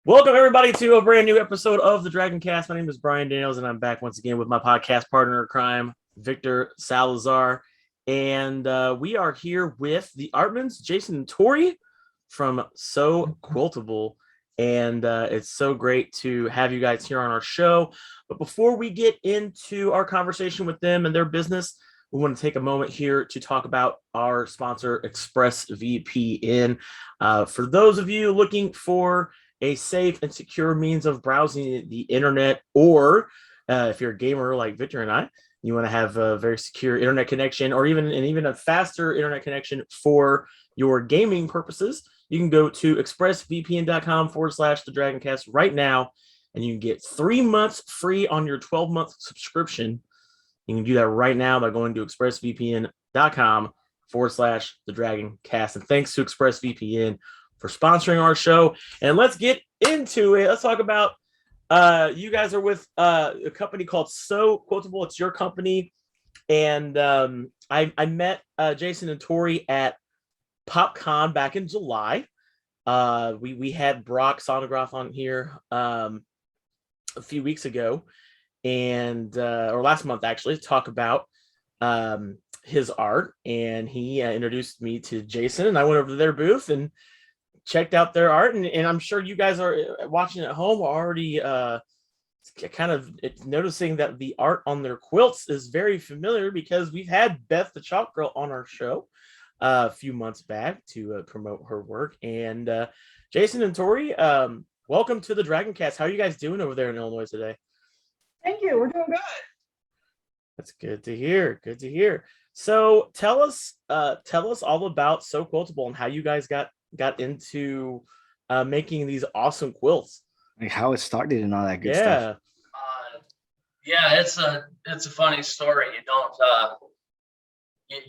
Welcome, everybody, to a brand new episode of the Dragoncast. My name is Brian Daniels, and I'm back once again with my podcast partner in crime, Victor Salazar. And we are here with the Artmans, Jason and Tori from Sew Quiltable. And it's so great to have you guys here on our show. But before we get into our conversation with them and their business, we want to take a moment here to talk about our sponsor, ExpressVPN. For those of you looking for a safe and secure means of browsing the internet, or if you're a gamer like Victor and I, you want to have a very secure internet connection, or even a faster internet connection for your gaming purposes, you can go to expressvpn.com/the Dragoncast right now, and you can get 3 months free on your 12-month subscription. You can do that right now by going to expressvpn.com/the Dragoncast. And thanks to ExpressVPN for sponsoring our show. And let's get into it. Let's talk about you guys are with a company called Sew Quiltable. It's your company. And I met Jason and Tori at PopCon back in July. We had Brock Sonograph on here a few weeks ago, and or last month actually, to talk about his art. And he introduced me to Jason, and I went over to their booth and checked out their art, and I'm sure you guys are watching at home are already kind of noticing that the art on their quilts is very familiar, because we've had Beth the Chalk Girl on our show a few months back to promote her work. And Jason and Tori, welcome to the Dragoncast. How are you guys doing over there in Illinois today? Thank you. We're doing good. That's good to hear. Good to hear. So tell us all about Sew Quiltable and how you guys got into making these awesome quilts, like how it started and all that good stuff. It's a funny story.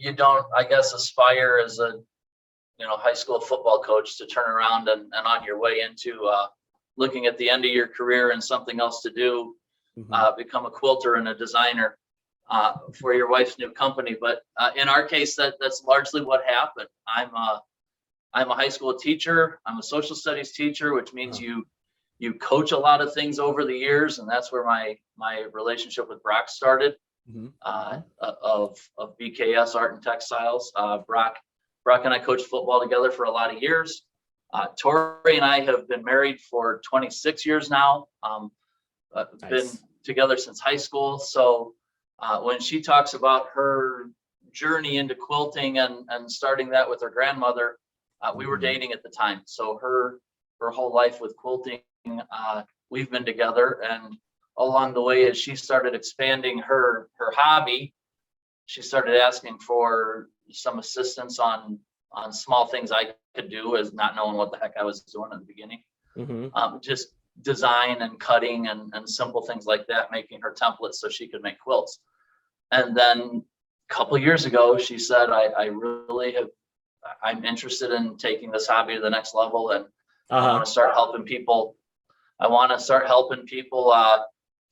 You don't I guess aspire as a high school football coach to turn around and on your way into looking at the end of your career and something else to do, become a quilter and a designer for your wife's new company. But in our case, that's largely what happened. I'm a high school teacher. I'm a social studies teacher, which means you coach a lot of things over the years, and that's where my relationship with Brock started, of BKS Art and Textiles. Brock and I coached football together for a lot of years. Tori and I have been married for 26 years now. Nice. Been together since high school. So when she talks about her journey into quilting and starting that with her grandmother, we were dating at the time. So her whole life with quilting, we've been together. And along the way, as she started expanding her hobby, she started asking for some assistance on small things I could do, as not knowing what the heck I was doing in the beginning. Just design and cutting and simple things like that, making her templates so she could make quilts. And then a couple of years ago, she said, I'm interested in taking this hobby to the next level, and I want to start helping people.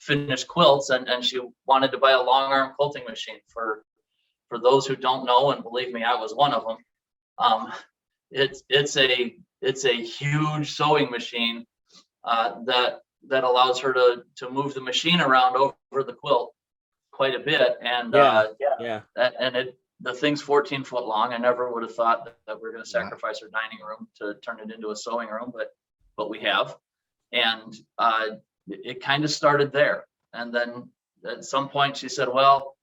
Finish quilts, and she wanted to buy a long arm quilting machine. For those who don't know, and believe me, I was one of them. It's a huge sewing machine that allows her to move the machine around over the quilt quite a bit. And the thing's 14 foot long. I never would have thought that we're going to sacrifice our dining room to turn it into a sewing room, but we have. And it kind of started there. And then at some point she said, well,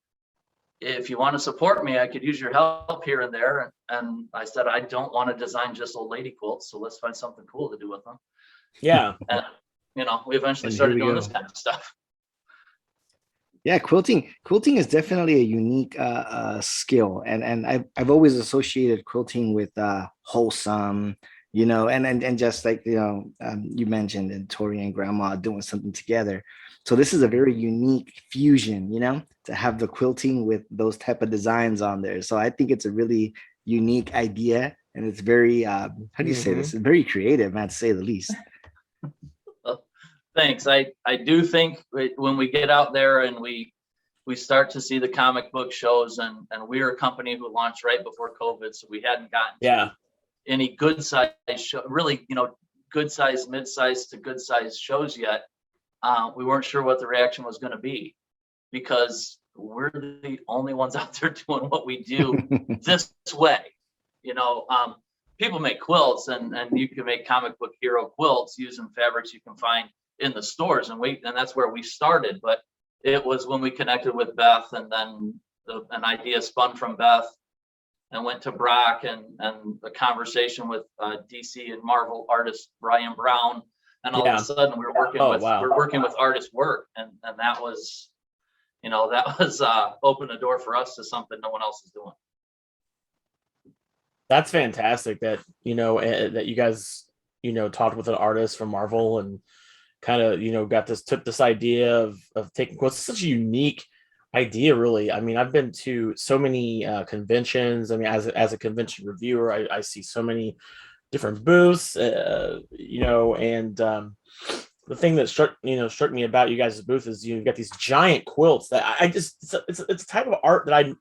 if you want to support me, I could use your help here and there. And I said, I don't want to design just old lady quilts, so let's find something cool to do with them. Yeah. And we eventually started doing this kind of stuff. Yeah, quilting is definitely a unique skill, and I've always associated quilting with wholesome, and just like you mentioned, and Tori and Grandma doing something together. So this is a very unique fusion, to have the quilting with those type of designs on there. So I think it's a really unique idea, and it's very how do you say this? It's very creative, man, to say the least. Thanks. I do think when we get out there and we start to see the comic book shows, and we're a company who launched right before COVID, so we hadn't gotten to any good size show, really, good size, mid-size to good size shows yet. We weren't sure what the reaction was going to be, because we're the only ones out there doing what we do this way. People make quilts, and you can make comic book hero quilts using fabrics you can find in the stores, and that's where we started. But it was when we connected with Beth, and then an idea spun from Beth and went to Brock, and a conversation with DC and Marvel artist Brian Brown, and all of a sudden we're working with artist work, and that was opened the door for us to something no one else is doing. That's fantastic that that you guys talked with an artist from Marvel and kind of took this idea of taking quilts. It's such a unique idea, really. I mean, I've been to so many conventions. I mean, as a convention reviewer, I see so many different booths, and the thing that struck me about you guys' booth is you've got these giant quilts that it's a type of art that I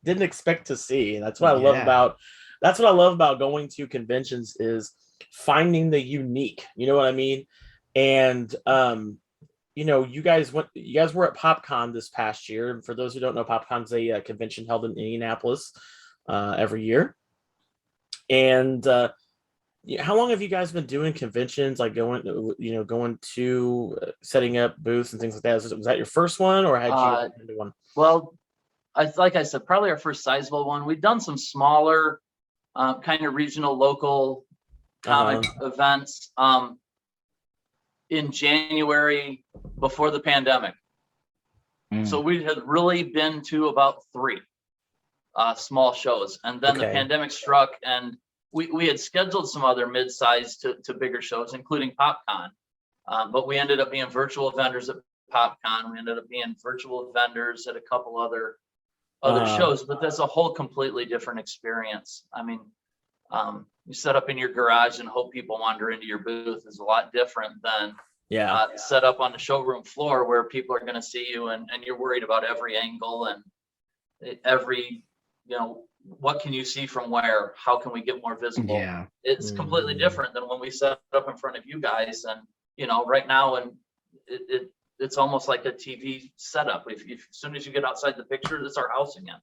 didn't expect to see, and that's what I love about. That's what I love about going to conventions, is finding the unique. You know what I mean? And you guys were at PopCon this past year. And for those who don't know, PopCon's a convention held in Indianapolis every year. And how long have you guys been doing conventions, like going to setting up booths and things like that? Was that your first one, or had you been to one? Well, like I said, probably our first sizable one. We've done some smaller kind of regional, local comic events in January before the pandemic. So we had really been to about 3 small shows, and then the pandemic struck, and we had scheduled some other mid-sized to bigger shows, including PopCon, but we ended up being virtual vendors at PopCon. We ended up being virtual vendors at a couple other shows, but that's a whole completely different experience. I mean, you set up in your garage and hope people wander into your booth is a lot different than set up on the showroom floor, where people are going to see you, and you're worried about every angle and every, what can you see from where? How can we get more visible? Yeah. It's completely different than when we set up in front of you guys, and right now, and it's almost like a TV setup. If as soon as you get outside the picture, it's our house again.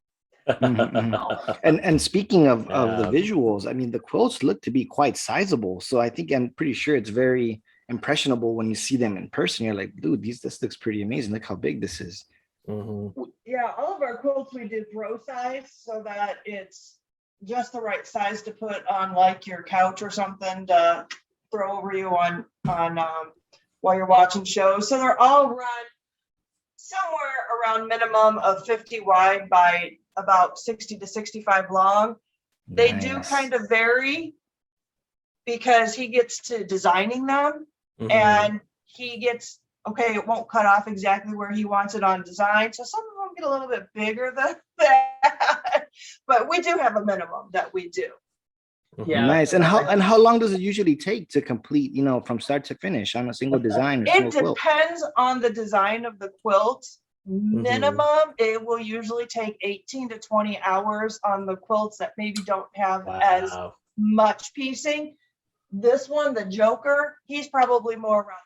And speaking of the visuals, I mean, the quilts look to be quite sizable. So I'm pretty sure it's very impressionable when you see them in person. You're like, dude, this looks pretty amazing. Look how big this is. Yeah, all of our quilts we do throw size, so that it's just the right size to put on like your couch or something to throw over you on while you're watching shows. So they're all run somewhere around minimum of 50 wide by about 60 to 65 long. They do kind of vary because he gets to designing them, and he gets, it won't cut off exactly where he wants it on design. So some of them get a little bit bigger than that, but we do have a minimum that we do. Yeah. Nice. And how long does it usually take to complete, from start to finish on a single design? It depends on the design of the quilt. Minimum, it will usually take 18 to 20 hours on the quilts that maybe don't have as much piecing. This one, the Joker, he's probably more around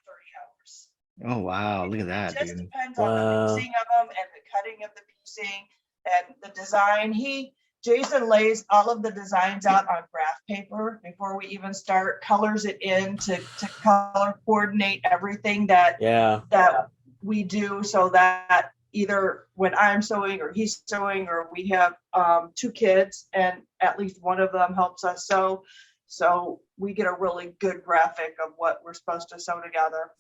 30 hours. Oh, wow. Look at that. It just depends on the piecing of them and the cutting of the piecing and the design. Jason lays all of the designs out on graph paper before we even start, colors it in to color coordinate everything that we do, so that either when I'm sewing or he's sewing, or we have 2 kids and at least one of them helps us sew. So we get a really good graphic of what we're supposed to sew together.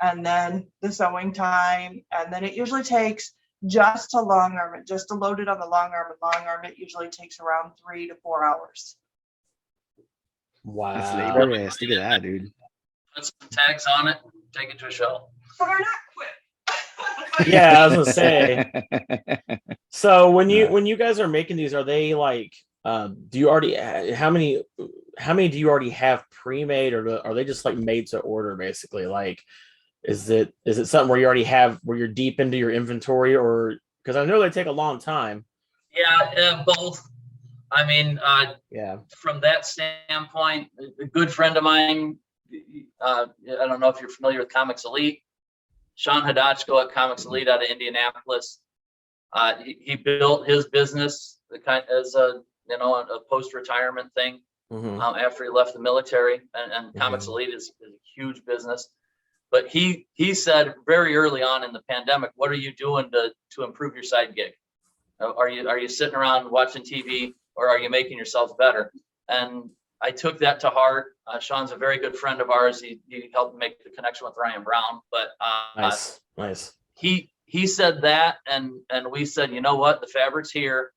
And then the sewing time, and then it usually takes just to long arm it, just to load it on the long arm, it usually takes around 3 to 4 hours. Wow. That's laborious. Look at that, dude. Put some tags on it, take it to a show. So they're not quick. Yeah, I was gonna say. So when you guys are making these, are they like, do you already, how many do you already have pre-made, or are they just like made to order basically? Like, is it something where you already have, where you're deep into your inventory, or because I know they take a long time? Yeah, both. I mean, from that standpoint, a good friend of mine I don't know if you're familiar with Comics Elite. Sean Hadachko at Comics Elite out of Indianapolis. He built his business as a post-retirement thing after he left the military, and Comics Elite is a huge business. But he said very early on in the pandemic, what are you doing to improve your side gig? Are you sitting around watching TV, or are you making yourself better? And I took that to heart. Sean's a very good friend of ours. He helped make the connection with Ryan Brown. But nice. He said that, and we said, you know what? The fabric's here.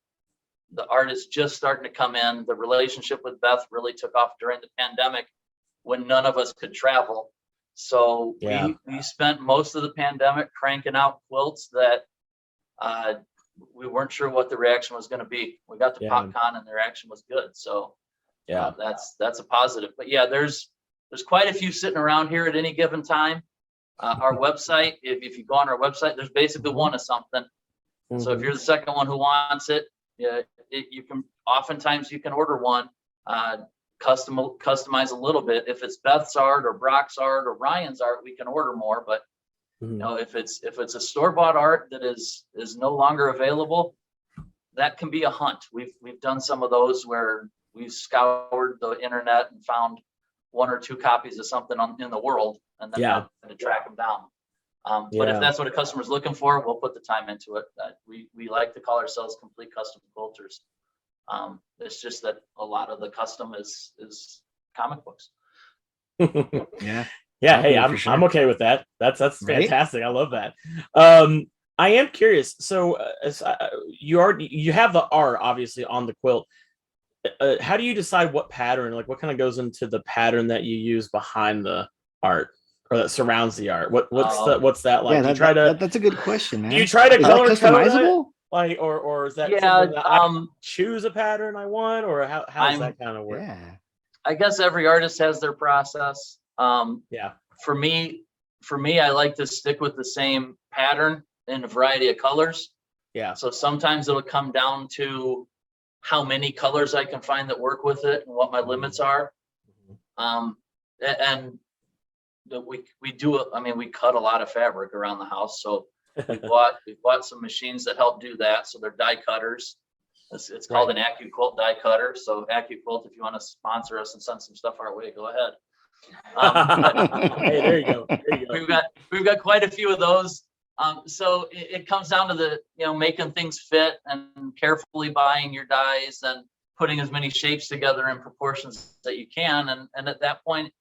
The art is just starting to come in. The relationship with Beth really took off during the pandemic when none of us could travel. So we spent most of the pandemic cranking out quilts that we weren't sure what the reaction was going to be. We got to PopCon and the reaction was good. So that's a positive. But yeah, there's quite a few sitting around here at any given time. Our website, if you go on our website, there's basically one of something. So if you're the second one who wants it, you can oftentimes you can order one, customize a little bit. If it's Beth's art or Brock's art or Ryan's art, we can order more. But if it's a store-bought art that is no longer available, that can be a hunt. We've done some of those where we've scoured the internet and found one or two copies of something in the world, and then had to track them down. But if that's what a customer's looking for, we'll put the time into it. We like to call ourselves complete custom quilters. It's just that a lot of the custom is comic books. Hey, I'm okay with that. That's fantastic. Right? I love that. I am curious. So you have the art obviously on the quilt. How do you decide what pattern, like what kind of goes into the pattern that you use behind the art or that surrounds the art? What's that like? Yeah, that's a good question, man. Do you try to color customizable? Like, or is that that I choose a pattern I want, or how does that kind of work? Yeah, I guess every artist has their process. For me, I like to stick with the same pattern in a variety of colors. Yeah. So sometimes it'll come down to how many colors I can find that work with it and what my limits are. And we cut a lot of fabric around the house. So we bought some machines that help do that. So they're die cutters. It's called an AccuQuilt die cutter. So AccuQuilt, if you want to sponsor us and send some stuff our way, go ahead. Hey, there you go. We've got quite a few of those. So it comes down to the making things fit and carefully buying your dies and putting as many shapes together in proportions that you can. And at that point,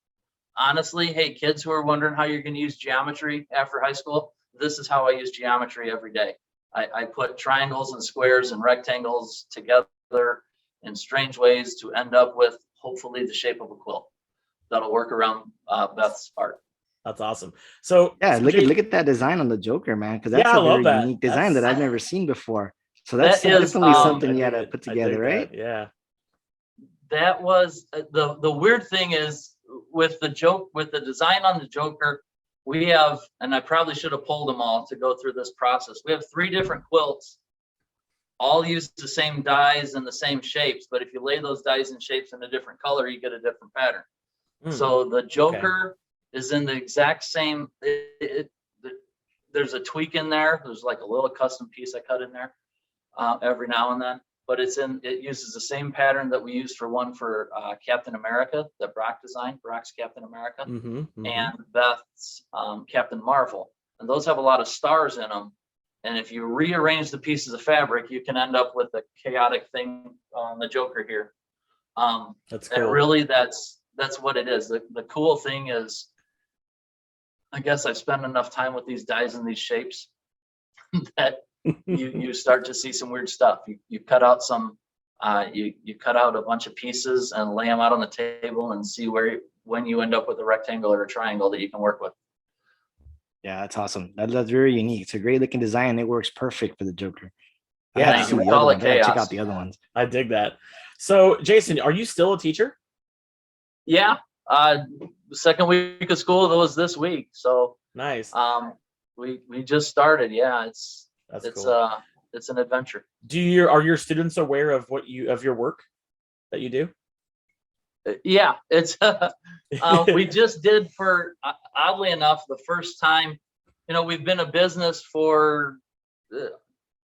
honestly, hey, kids who are wondering how you're going to use geometry after high school, this is how I use geometry every day. I put triangles and squares and rectangles together in strange ways to end up with hopefully the shape of a quilt that'll work around Beth's art. That's awesome. So look at that design on the Joker, man, because that's a very unique design that I've never seen before. So that's definitely something you had to put together, right? Yeah. That was the weird thing is with the design on the Joker, we have, and I probably should have pulled them all to go through this process. We have 3 different quilts, all use the same dies and the same shapes, but if you lay those dies and shapes in a different color, you get a different pattern. So the Joker is in the exact same, there's a tweak in there. There's like a little custom piece I cut in there every now and then, but it uses the same pattern that we used for Captain America that Brock designed, Brock's Captain America, and Beth's Captain Marvel. And those have a lot of stars in them. And if you rearrange the pieces of fabric, you can end up with a chaotic thing on the Joker here. That's cool. And really that's what it is. The cool thing is, I guess I've spent enough time with these dies and these shapes that you start to see some weird stuff. You cut out you cut out a bunch of pieces and lay them out on the table and see when you end up with a rectangle or a triangle that you can work with. Yeah, that's awesome. That's very unique. It's a great looking design. It works perfect for the Joker. Yeah, we call it chaos. Check out the other ones. I dig that. So, Jason, are you still a teacher? Yeah. The second week of school that was this week. So nice. We just started. Yeah, it's cool. It's an adventure. Are your students aware of your work that you do? Yeah, it's we just did for oddly enough the first time. We've been a business for a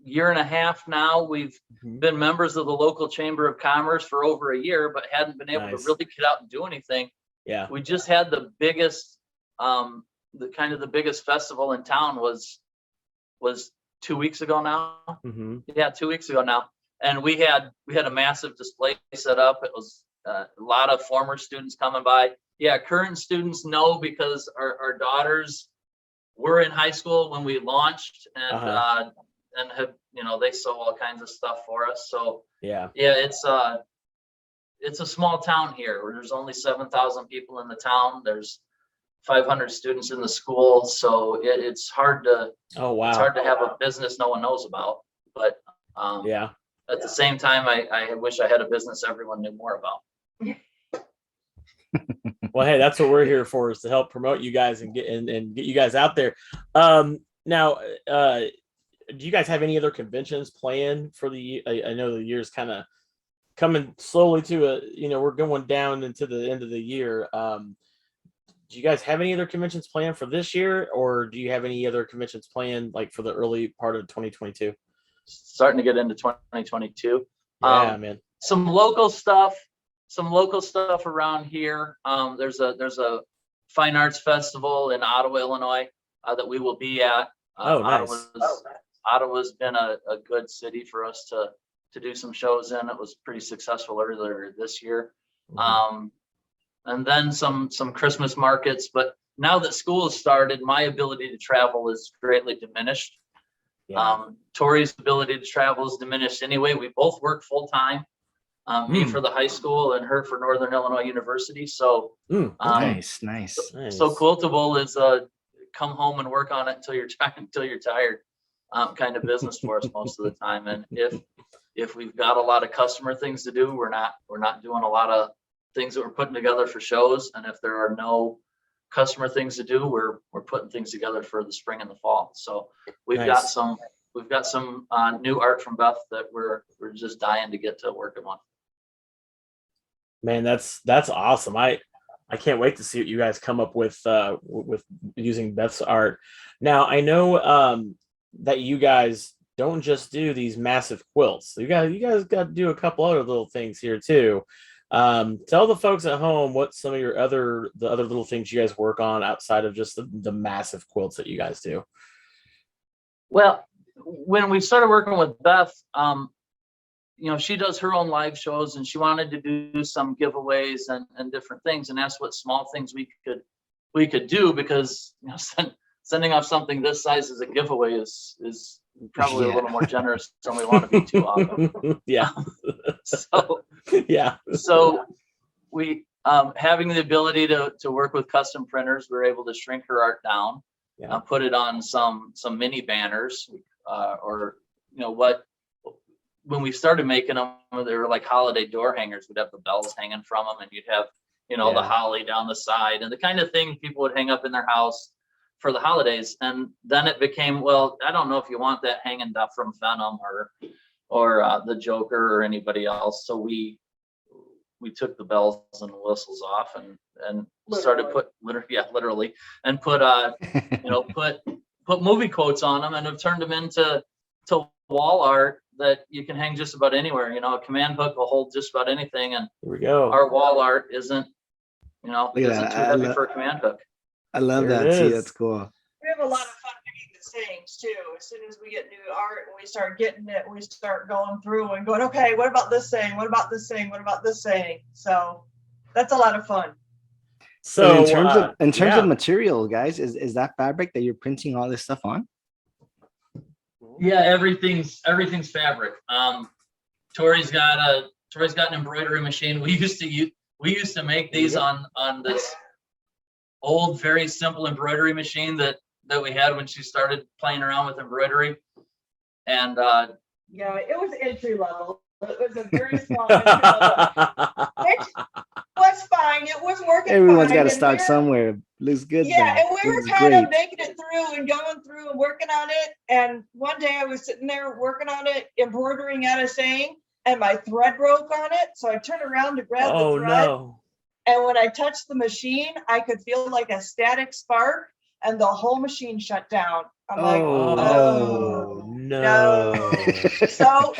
year and a half now. We've been members of the local chamber of commerce for over a year, but hadn't been able to really get out and do anything. Yeah, we just had the biggest the biggest festival in town was 2 weeks ago now. Yeah, 2 weeks ago now. And we had a massive display set up. It was a lot of former students coming by. Yeah, current students know because our daughters were in high school when we launched, and have they sew all kinds of stuff for us. So yeah, it's a small town here where there's only 7,000 people in the town. There's 500 students in the school, so it's hard to it's hard to have a business no one knows about. But yeah, at the same time, I wish I had a business everyone knew more about. Well, hey, that's what we're here for, is to help promote you guys and get you guys out there. Now, do you guys have any other conventions planned for the year? I know the year's kind of coming slowly to we're going down into the end of the year. Do you guys have any other conventions planned for this year, or do you have any other conventions planned like for the early part of 2022? Starting to get into 2022. Yeah, man. Some local stuff around here. There's a fine arts festival in Ottawa, Illinois, that we will be at. Nice. Ottawa's been a good city for us to do some shows in. It was pretty successful earlier this year. And then some Christmas markets. But now that school has started, my ability to travel is greatly diminished. Yeah. Tori's ability to travel is diminished anyway. We both work full time. Me for the high school and her for Northern Illinois University. So nice. So Quiltable is come home and work on it until you're tired kind of business for us most of the time. And if we've got a lot of customer things to do, we're not doing a lot of things that we're putting together for shows. And if there are no customer things to do, we're putting things together for the spring and the fall. So we've got some new art from Beth that we're just dying to get to working on. Man, that's awesome. I can't wait to see what you guys come up with using Beth's art. Now, I know that you guys don't just do these massive quilts. You guys got to do a couple other little things here too. Tell the folks at home what some of your other little things you guys work on outside of just the massive quilts that you guys do. Well, when we started working with Beth, she does her own live shows, and she wanted to do some giveaways and different things, and asked what small things we could do, because sending off something this size as a giveaway is probably a little more generous than we want to be too often. Yeah. So we having the ability to work with custom printers, we were able to shrink her art down, put it on some mini banners, when we started making them, they were like holiday door hangers. We'd have the bells hanging from them, and you'd have the holly down the side, and the kind of thing people would hang up in their house for the holidays. And then it became, well, I don't know if you want that hanging up from Venom or the Joker or anybody else. So we took the bells and whistles off and started literally and put movie quotes on them, and have turned them into wall art that you can hang just about anywhere. A command hook will hold just about anything, and here we go. Our wall art isn't too heavy for a command hook. I love that. See, that's cool. We have a lot of fun making the sayings too. As soon as we get new art and we start getting it, we start going through and going, okay, what about this saying? What about this saying? What about this saying? So that's a lot of fun. So in terms of material, guys, is that fabric that you're printing all this stuff on? Yeah, everything's fabric. Tori's got an embroidery machine. We used to make these on this old, very simple embroidery machine that we had when she started playing around with embroidery. And it was entry level. It was a very small entry level. Which was fine. It was working. Everyone's got to start somewhere. Looks good. Yeah, and we were kind of making it through and going through and working on it. And one day I was sitting there working on it, embroidering out a saying, and my thread broke on it. So I turned around to grab the thread. And when I touched the machine, I could feel like a static spark and the whole machine shut down. I'm like, Oh, no. So,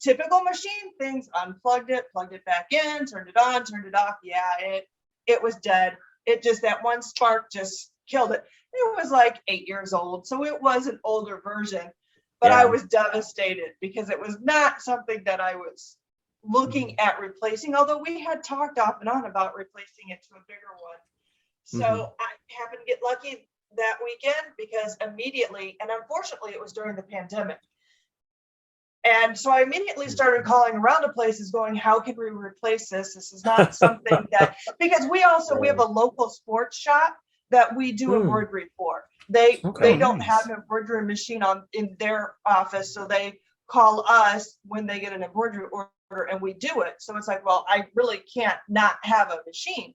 typical machine things, unplugged it, plugged it back in, turned it on, turned it off. Yeah, it was dead. It just, that one spark just killed it. It was like 8 years old. So it was an older version, but I was devastated because it was not something that I was looking at replacing, although we had talked off and on about replacing it to a bigger one. So I happened to get lucky that weekend because immediately, and unfortunately it was during the pandemic. And so I immediately started calling around to places going, how can we replace this? This is not something that, because we have a local sports shop that we do embroidery for. They don't have an embroidery machine in their office. So they call us when they get an embroidery order and we do it. So it's like, well, I really can't not have a machine.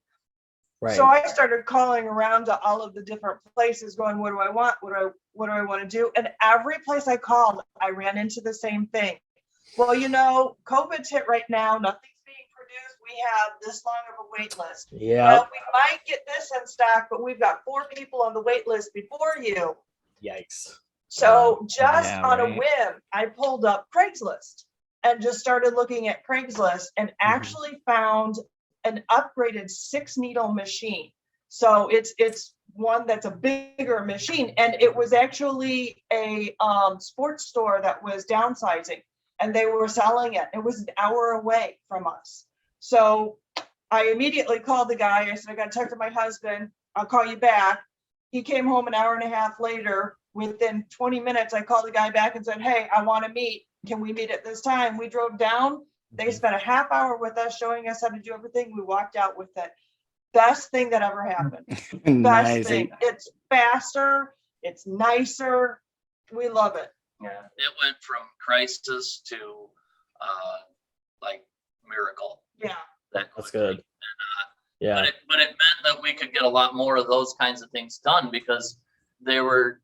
Right. So I started calling around to all of the different places going, what do I want? What do I want to do? And every place I called, I ran into the same thing. Well, COVID's hit right now. Nothing's being produced. We have this long of a wait list. Yeah. Well, we might get this in stock, but we've got 4 people on the wait list before you. Yikes. So just on a whim, I pulled up Craigslist and just started looking at Craigslist and actually found an upgraded 6-needle machine. So it's one that's a bigger machine, and it was actually a sports store that was downsizing, and they were selling it. It was an hour away from us. So I immediately called the guy. I said, I got to talk to my husband. I'll call you back. He came home an hour and a half later. Within 20 minutes, I called the guy back and said, hey, I want to meet. Can we meet at this time? We drove down. They spent a half hour with us showing us how to do everything. We walked out with it. Best thing that ever happened. Best thing. It's faster. It's nicer. We love it. Yeah. It went from crisis to like miracle. Yeah. That's good. And, but it meant that we could get a lot more of those kinds of things done because they were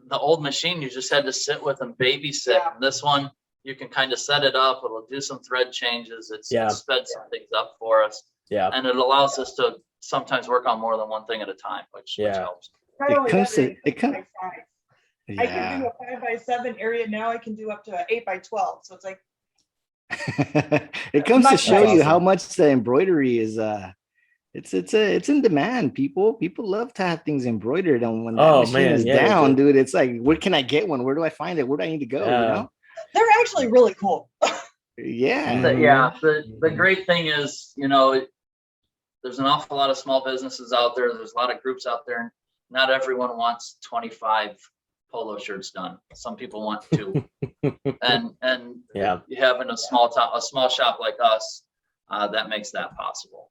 the old machine. You just had to sit with and babysit. Yeah. And this one, you can kind of set it up. It'll do some thread changes. It sped some things up for us. Yeah. And it allows us to sometimes work on more than one thing at a time, which helps. I can do a 5x7 area now. I can do up to an 8x12. So it's like it comes to show you how much the embroidery is it's in demand. People love to have things embroidered, and when that machine is down, dude, it's like, where can I get one? Where do I find it? Where do I need to go? They're actually really cool. The great thing is, there's an awful lot of small businesses out there. There's a lot of groups out there. Not everyone wants 25 polo shirts done. Some people want 2. and having a small shop like us, that makes that possible.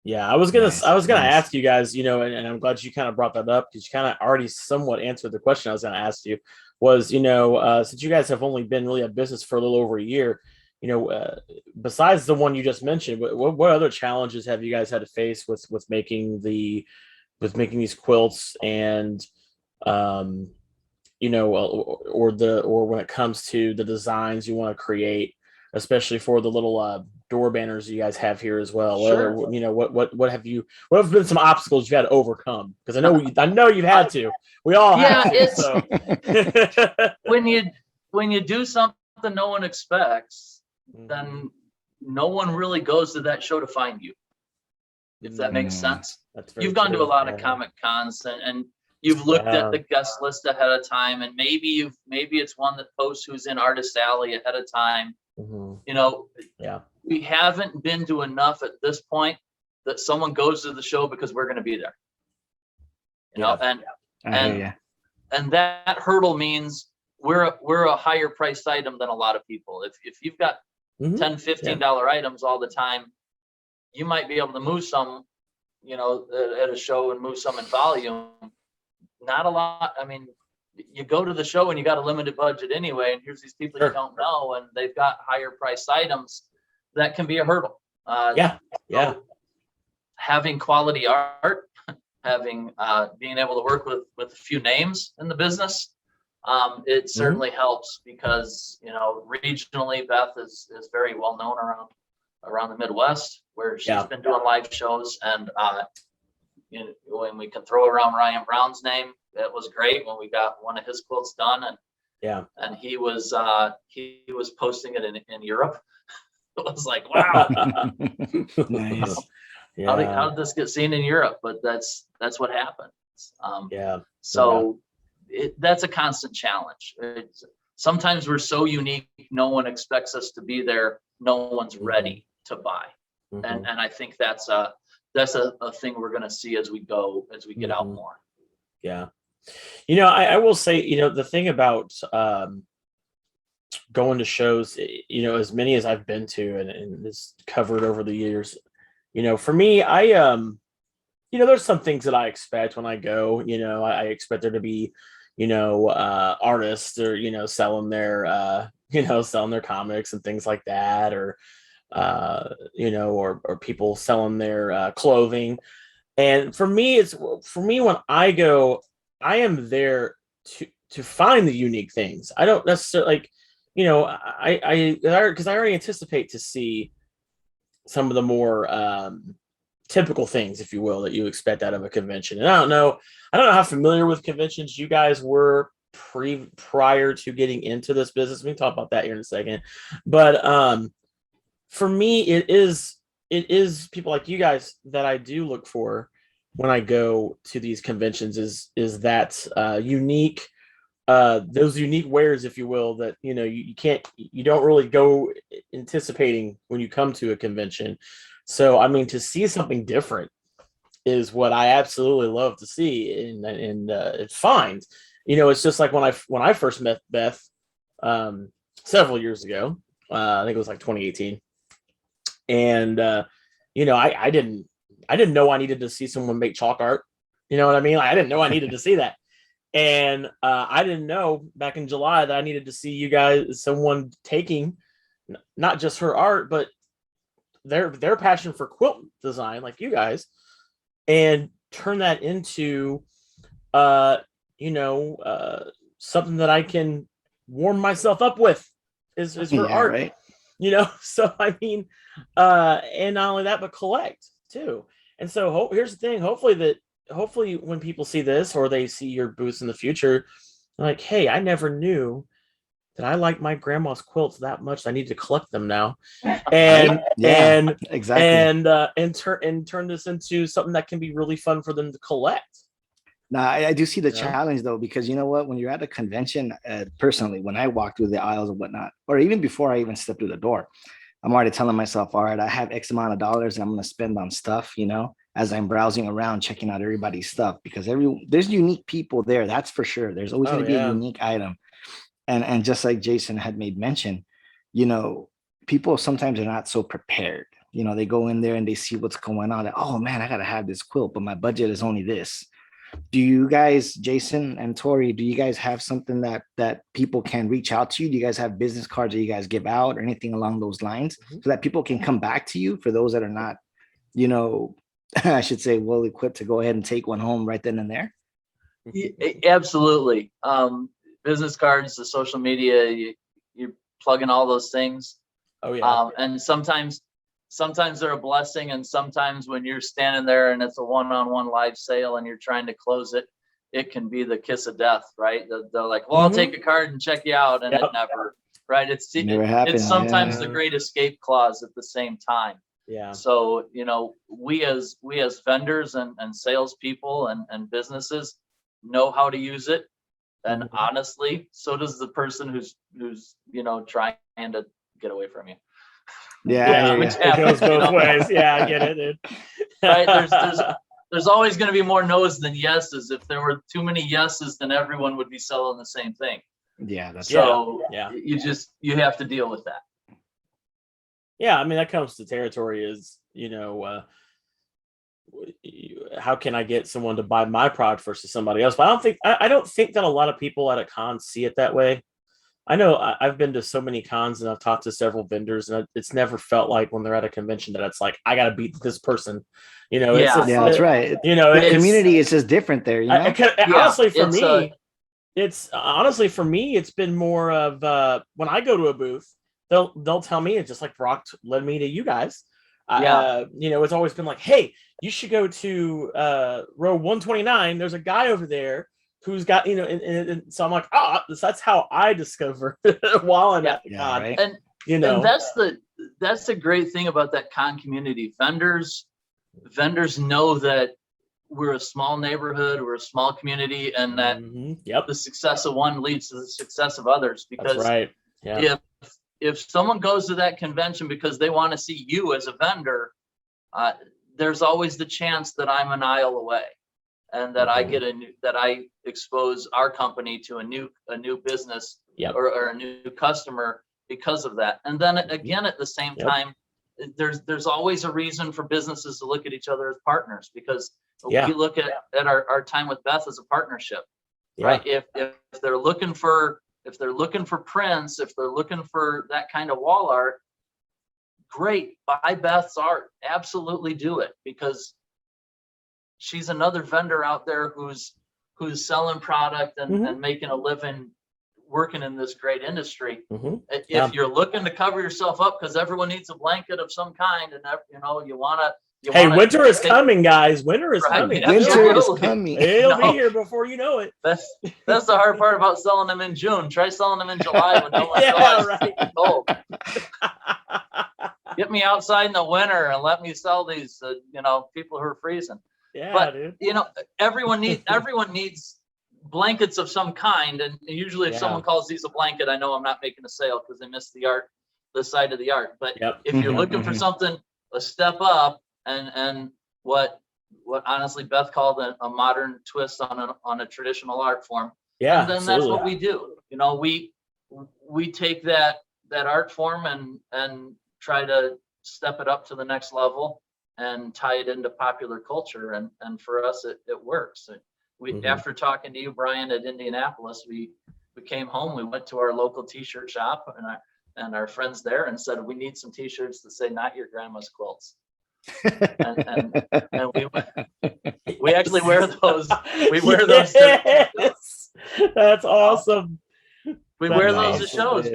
Yeah, I was gonna ask you guys, and I'm glad you kind of brought that up because you kind of already somewhat answered the question I was gonna ask you. Was since you guys have only been really a business for a little over a year, besides the one you just mentioned, what other challenges have you guys had to face with making these quilts and or when it comes to the designs you want to create, especially for the little door banners you guys have here as well? Sure. What have been some obstacles you've had to overcome? Because I know you've had to. We all have to. So. when you do something no one expects, then no one really goes to that show to find you. If that makes sense. You've gone to a lot of Comic Cons and you've looked at the guest list ahead of time, and maybe it's one that posts who's in Artist Alley ahead of time. We haven't been to enough at this point that someone goes to the show because we're going to be there. And that hurdle means we're a higher priced item than a lot of people. If you've got $10-15 items all the time, you might be able to move some, at a show and move some in volume. Not a lot. I mean, you go to the show and you got a limited budget anyway, and here's these people you don't know, and they've got higher priced items. That can be a hurdle. So having quality art, having being able to work with a few names in the business, it certainly helps because regionally Beth is very well known around the Midwest, where she's Yeah. been doing live shows, and when we can throw around Ryan Brown's name, it was great when we got one of his quilts done, and he was posting it in Europe. It was like, wow. Nice. Yeah. How did this get seen in Europe? But that's what happens. Yeah. So that's a constant challenge. Sometimes we're so unique, no one expects us to be there. No one's ready to buy. And I think that's a thing we're going to see as we get out more. Yeah. I will say, the thing about going to shows, as many as I've been to and this covered over the years, for me, I there's some things that I expect when I go. I expect there to be artists or selling their selling their comics and things like that, or or people selling their clothing. And for me when I go, I am there to find the unique things. I don't necessarily because I already anticipate to see some of the more typical things, if you will, that you expect out of a convention. And I don't know how familiar with conventions you guys were prior to getting into this business. We can talk about that here in a second. But for me, it is people like you guys that I do look for when I go to these conventions is that unique, those unique wares, if you will, that you don't really go anticipating when you come to a convention. So I mean, to see something different is what I absolutely love to see, and it's fine. It's just like when I first met Beth several years ago. I think it was like 2018, and I didn't know I needed to see someone make chalk art. You know what I mean? I didn't know I needed to see that. And I didn't know back in July that I needed to see you guys, someone taking not just her art, but their passion for quilt design, like you guys, and turn that into, something that I can warm myself up with is her art, right? So I mean, and not only that, but collect too. And so here's the thing, hopefully when people see this or they see your booths in the future, like, hey, I never knew that I like my grandma's quilts that much. I need to collect them now. And exactly. And turn this into something that can be really fun for them to collect. Now, I do see the challenge though, because you know what, when you're at a convention, personally, when I walk through the aisles and whatnot, or even before I even step through the door, I'm already telling myself, all right, I have X amount of dollars and I'm going to spend on stuff, as I'm browsing around, checking out everybody's stuff, because there's unique people there. That's for sure. There's always going to be a unique item. And just like Jason had made mention, people sometimes are not so prepared. They go in there and they see what's going on. Oh man, I got to have this quilt, but my budget is only this. Do you guys, Jason and Tori, do you guys have something that people can reach out to you? Do you guys have business cards that you guys give out or anything along those lines so that people can come back to you for those that are not, I should say, well equipped to go ahead and take one home right then and there? Absolutely. Business cards, the social media, you plug in all those things. Oh yeah. And sometimes they're a blessing, and sometimes when you're standing there and it's a one-on-one live sale and you're trying to close it, it can be the kiss of death, right? They're like, well, I'll take a card and check you out, and it never, right? It's sometimes the great escape clause at the same time. Yeah. So we as vendors and salespeople and businesses know how to use it. And honestly, so does the person who's trying to get away from you. Yeah, it goes both ways. Yeah, I get it, dude. Right? There's always going to be more no's than yeses. If there were too many yeses, then everyone would be selling the same thing. Yeah, that's so. Yeah. You have to deal with that. Yeah, I mean, that comes to territory is how can I get someone to buy my product versus somebody else? But I don't think that a lot of people at a con see it that way. I know I've been to so many cons and I've talked to several vendors, and it's never felt like when they're at a convention that it's like, I got to beat this person. That's right. The community is just different there. Honestly, for me, it's been more of when I go to a booth, they'll tell me, it's just like Brock led me to you guys. It's always been like, hey, you should go to row 129. There's a guy over there who's got, and so I'm like, that's how I discover while I'm at the con. Right. And that's the great thing about that con community. Vendors know that we're a small neighborhood, we're a small community, and that the success of one leads to the success of others. Because that's right. Yeah. If someone goes to that convention because they want to see you as a vendor, there's always the chance that I'm an aisle away, and that I expose our company to a new business or a new customer because of that. And then again, at the same time, there's always a reason for businesses to look at each other as partners, because we look at our time with Beth as a partnership, right? If they're looking for prints, if they're looking for that kind of wall art, great, buy Beth's art. Absolutely do it, because she's another vendor out there who's selling product and making a living working in this great industry. If you're looking to cover yourself up because everyone needs a blanket of some kind, and you want to. Hey, winter is coming, guys. Winter is coming. Winter is coming. It'll be here before you know it. That's the hard part about selling them in June. Try selling them in July when no one's cold. Get me outside in the winter and let me sell these, people who are freezing. Yeah, but dude. Everyone needs blankets of some kind, and usually if someone calls these a blanket, I know I'm not making a sale because they missed the side of the art. But if you're looking for something a step up, and what honestly Beth called a modern twist on a traditional art form, and then that's what we do. We take that art form and try to step it up to the next level and tie it into popular culture, and for us it works. After talking to you, Brian, at Indianapolis, we came home, we went to our local t-shirt shop and our friends there and said, we need some t-shirts that say "Not Your Grandma's Quilts." and we actually wear those. We wear those. That's awesome. We wear those to shows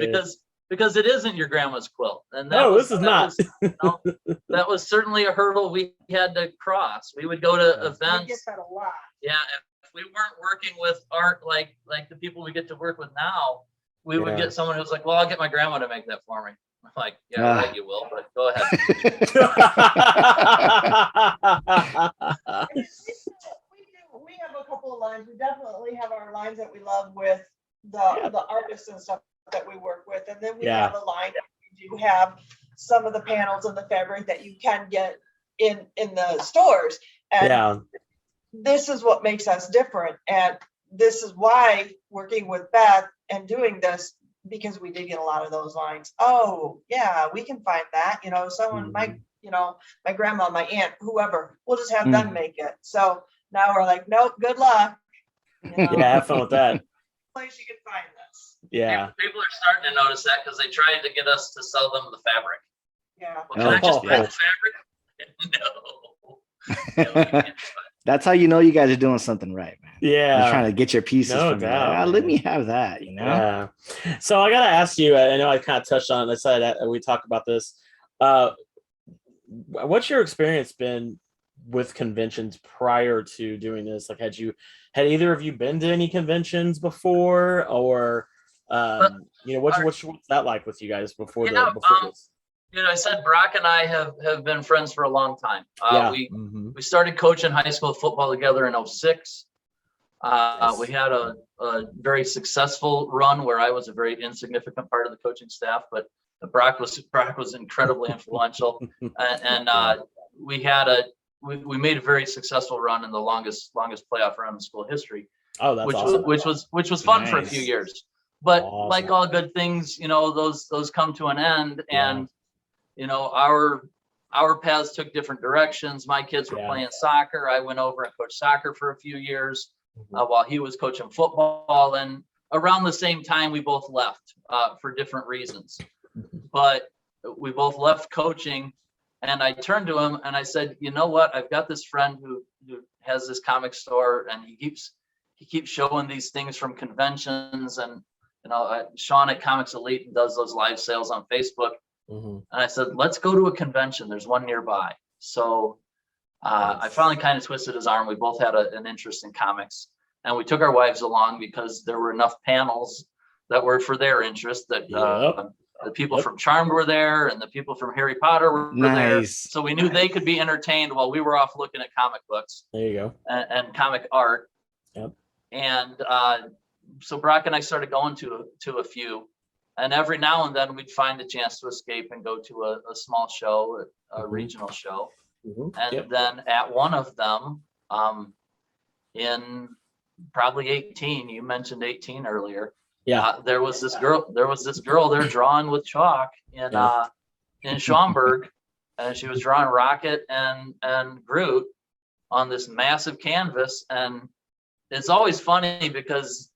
because it isn't your grandma's quilt. And this is not. That was certainly a hurdle we had to cross. We would go to events. We get that a lot. Yeah, if we weren't working with art like the people we get to work with now, we would get someone who's like, "Well, I'll get my grandma to make that for me." I'm like, "Yeah, right, you will, but go ahead." We have a couple of lines. We definitely have our lines that we love with the artists and stuff that we work with, and then we have a line that we do have some of the panels and the fabric that you can get in the stores. And this is what makes us different, and this is why working with Beth and doing this, because we did get a lot of those lines. Oh yeah, we can find that. Someone my grandma, my aunt, whoever, we'll just have them make it. So now we're like, nope, good luck. Have fun with that. Place you can find this. Yeah. People are starting to notice that because they tried to get us to sell them the fabric. Yeah. Well, can I just buy the fabric? No. That's how you know you guys are doing something right, man. Yeah. You're trying to get your pieces No from doubt, let me have that, Yeah. So I got to ask you, I know I kind of touched on it. I said that we talked about this. What's your experience been with conventions prior to doing this? Like, had either of you been to any conventions before, or, what's that like with you guys before this? I said Brock and I have been friends for a long time. We started coaching high school football together in 2006. We had a very successful run where I was a very insignificant part of the coaching staff, but Brock was incredibly influential, and we made a very successful run in the longest playoff run in school history. Oh, that's awesome. Which was fun for a few years. But like all good things, those come to an end, and our paths took different directions. My kids were playing soccer. I went over and coached soccer for a few years while he was coaching football. And around the same time, we both left for different reasons. But we both left coaching, and I turned to him and I said, "You know what? I've got this friend who has this comic store, and he keeps showing these things from conventions, and Sean at Comics Elite does those live sales on Facebook. And I said, let's go to a convention. There's one nearby. So I finally kind of twisted his arm. We both had an interest in comics, and we took our wives along because there were enough panels that were for their interest. That the people from Charmed were there, and the people from Harry Potter were there. So we knew they could be entertained while we were off looking at comic books. There you go. And comic art. Yep. And so Brock and I started going to a few, and every now and then we'd find a chance to escape and go to a small show, a regional show. And then at one of them, in probably 18, you mentioned 18 earlier. Yeah, there was this girl there drawing with chalk in Schaumburg, and she was drawing Rocket and Groot on this massive canvas. And it's always funny because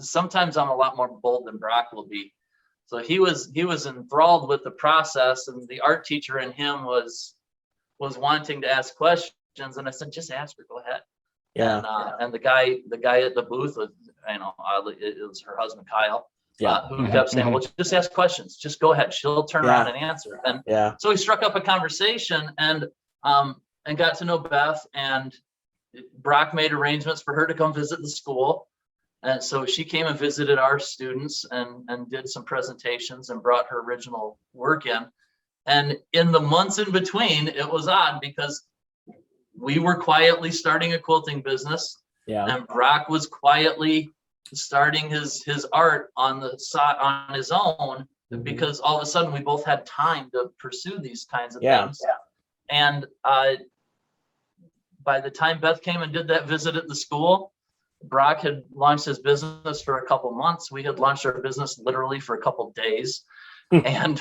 sometimes I'm a lot more bold than Brock will be. So he was enthralled with the process, and the art teacher in him was wanting to ask questions, and I said, just ask her, go ahead. Yeah. And the guy at the booth was, it was her husband Kyle, who kept saying, well, just ask questions, just go ahead, she'll turn around and answer. And so he struck up a conversation and got to know Beth, and Brock made arrangements for her to come visit the school. And so she came and visited our students and did some presentations and brought her original work in. And in the months in between, it was odd because we were quietly starting a quilting business, and Brock was quietly starting his art on the side on his own, because all of a sudden we both had time to pursue these kinds of things. And by the time Beth came and did that visit at the school, Brock had launched his business for a couple months. We had launched our business literally for a couple days, and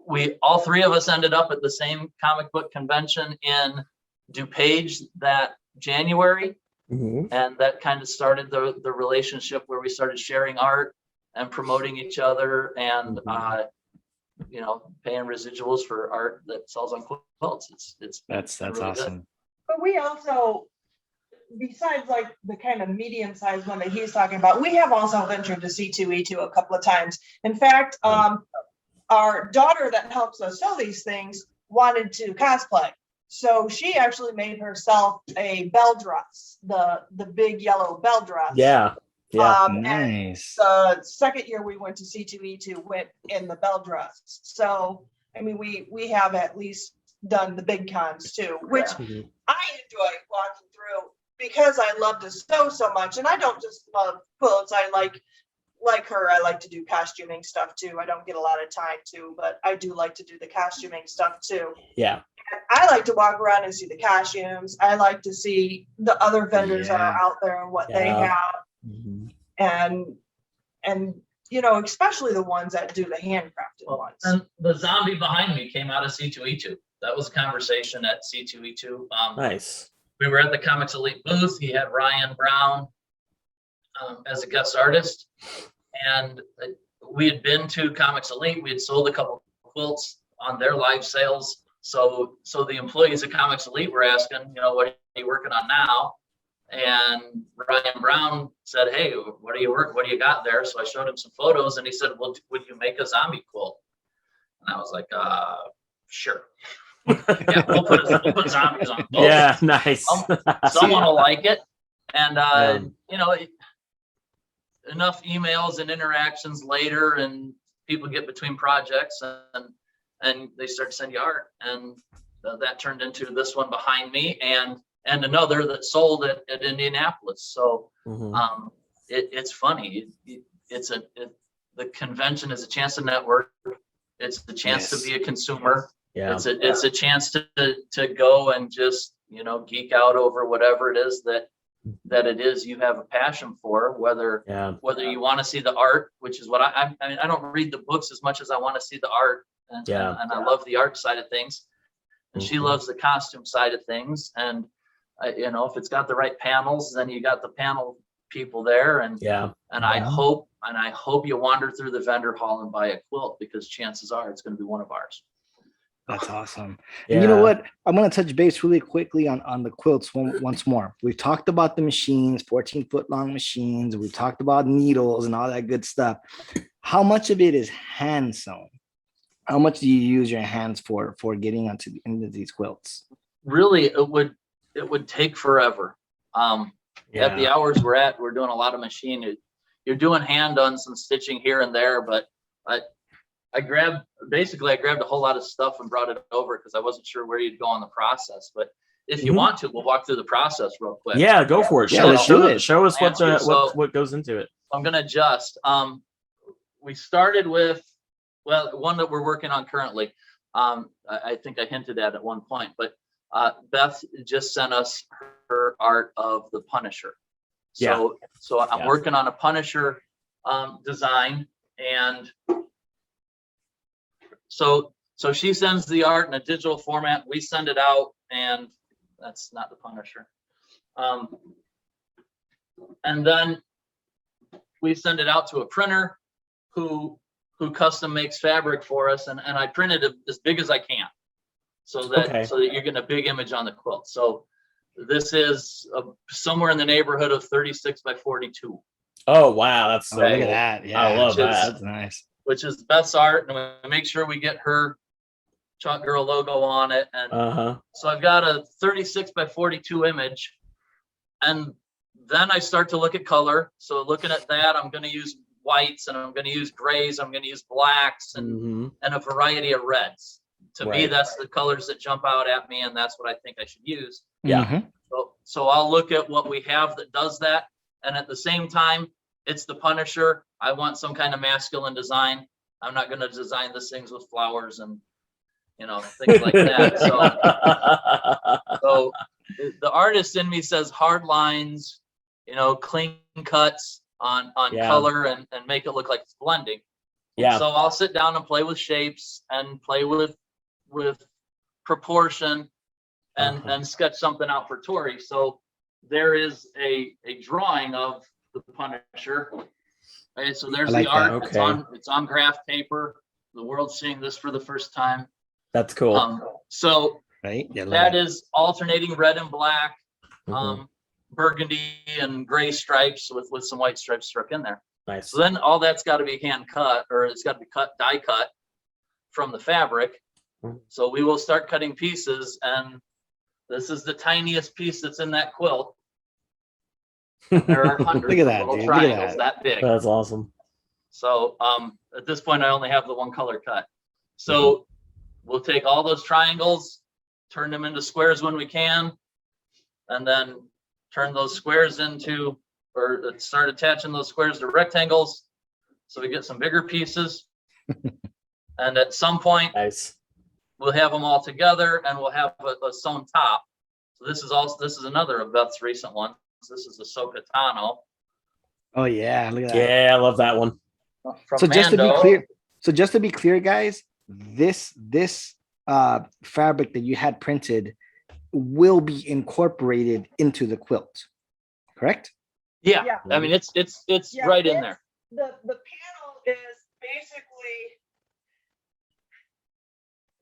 we all three of us ended up at the same comic book convention in DuPage that January. And that kind of started the relationship where we started sharing art and promoting each other, and paying residuals for art that sells on quilts. That's really awesome. Good. But we also, besides like the kind of medium-sized one that he's talking about, we have also ventured to C2E2 a couple of times. In fact, our daughter that helps us sew these things wanted to cosplay. So she actually made herself a bell dress, the big yellow bell dress. Nice. The second year we went to C2E2 went in the bell dress. So, I mean, we have at least done the big cons too, which I enjoy walking through because I love to sew so much. And I don't just love quilts. I like her, I like to do costuming stuff too. I don't get a lot of time to, but I do like to do the costuming stuff too. And I like to walk around and see the costumes. I like to see the other vendors that are out there and what they have. And especially the ones that do the handcrafted ones. And the zombie behind me came out of C2E2. That was a conversation at C2E2. Nice. We were at the Comics Elite booth. He had Ryan Brown as a guest artist, and we had been to Comics Elite. We had sold a couple quilts on their live sales. So the employees at Comics Elite were asking, what are you working on now? And Ryan Brown said, hey, what do you got there? So I showed him some photos, and he said, well, would you make a zombie quilt? And I was like, sure. We'll put zombies on both. Yeah, nice. Someone will like it. And enough emails and interactions later, and people get between projects, and they start to send you art, and that turned into this one behind me, and another that sold at Indianapolis. So it's funny. The convention is a chance to network. It's the chance to be a consumer. It's a chance to go and just geek out over whatever it is that it is you have a passion for, whether you want to see the art, which is what I mean, I don't read the books as much as I want to see the art, and I love the art side of things, and she loves the costume side of things, and if it's got the right panels, then you got the panel people there, and I hope you wander through the vendor hall and buy a quilt, because chances are it's going to be one of ours. That's awesome. Yeah. And you know what? I'm going to touch base really quickly on the quilts once more. We've talked about the machines, 14-foot long machines. We've talked about needles and all that good stuff. How much of it is hand sewn? How much do you use your hands for getting into these quilts? Really, it would take forever. At the hours we're at, we're doing a lot of machine. You're doing hand on some stitching here and there, but I grabbed a whole lot of stuff and brought it over because I wasn't sure where you'd go on the process. But if you want to, we'll walk through the process real quick. Yeah, go for it. Yeah, let's do it. Show us what goes into it. I'm gonna adjust. We started with one that we're working on currently. I think I hinted at one point, but Beth just sent us her art of the Punisher. So I'm working on a Punisher design, and so she sends the art in a digital format. We send it out, and that's not the Punisher. And then we send it out to a printer who custom makes fabric for us, and I printed it as big as I can, so that you're getting a big image on the quilt. So this is somewhere in the neighborhood of 36 by 42. Oh wow, that's so Look cool. at that. Yeah, I love that. That's nice. Which is Beth's art, and we make sure we get her Chalk Girl logo on it. And so I've got a 36 by 42 image, and then I start to look at color. So looking at that, I'm going to use whites, and I'm going to use grays, I'm going to use blacks, and a variety of reds. To me, that's the colors that jump out at me, and that's what I think I should use. Yeah. So I'll look at what we have that does that, and at the same time, it's the Punisher. I want some kind of masculine design. I'm not going to design these things with flowers and things like that. So the artist in me says hard lines, clean cuts on color and make it look like it's blending. Yeah. So I'll sit down and play with shapes and play with proportion and sketch something out for Tori. So there is a drawing of the Punisher. Okay, so there's the art. Okay. It's on graph paper. The world's seeing this for the first time. That's cool. So that is alternating red and black, burgundy and gray stripes with some white stripes struck in there. Nice. So then all that's got to be hand cut, or it's got to be die cut from the fabric. So we will start cutting pieces, and this is the tiniest piece that's in that quilt. There are hundreds of little triangles that big. That's awesome. So at this point, I only have the one color cut. So we'll take all those triangles, turn them into squares when we can, and then turn those squares into, or start attaching those squares to rectangles, so we get some bigger pieces. And at some point, we'll have them all together, and we'll have a sewn top. So this is another of Beth's recent ones. This is the Socatano. Oh yeah, look at that. Yeah, I love that one. So just to be clear, guys, this fabric that you had printed will be incorporated into the quilt, correct? Yeah. I mean, it's right in there. The panel is basically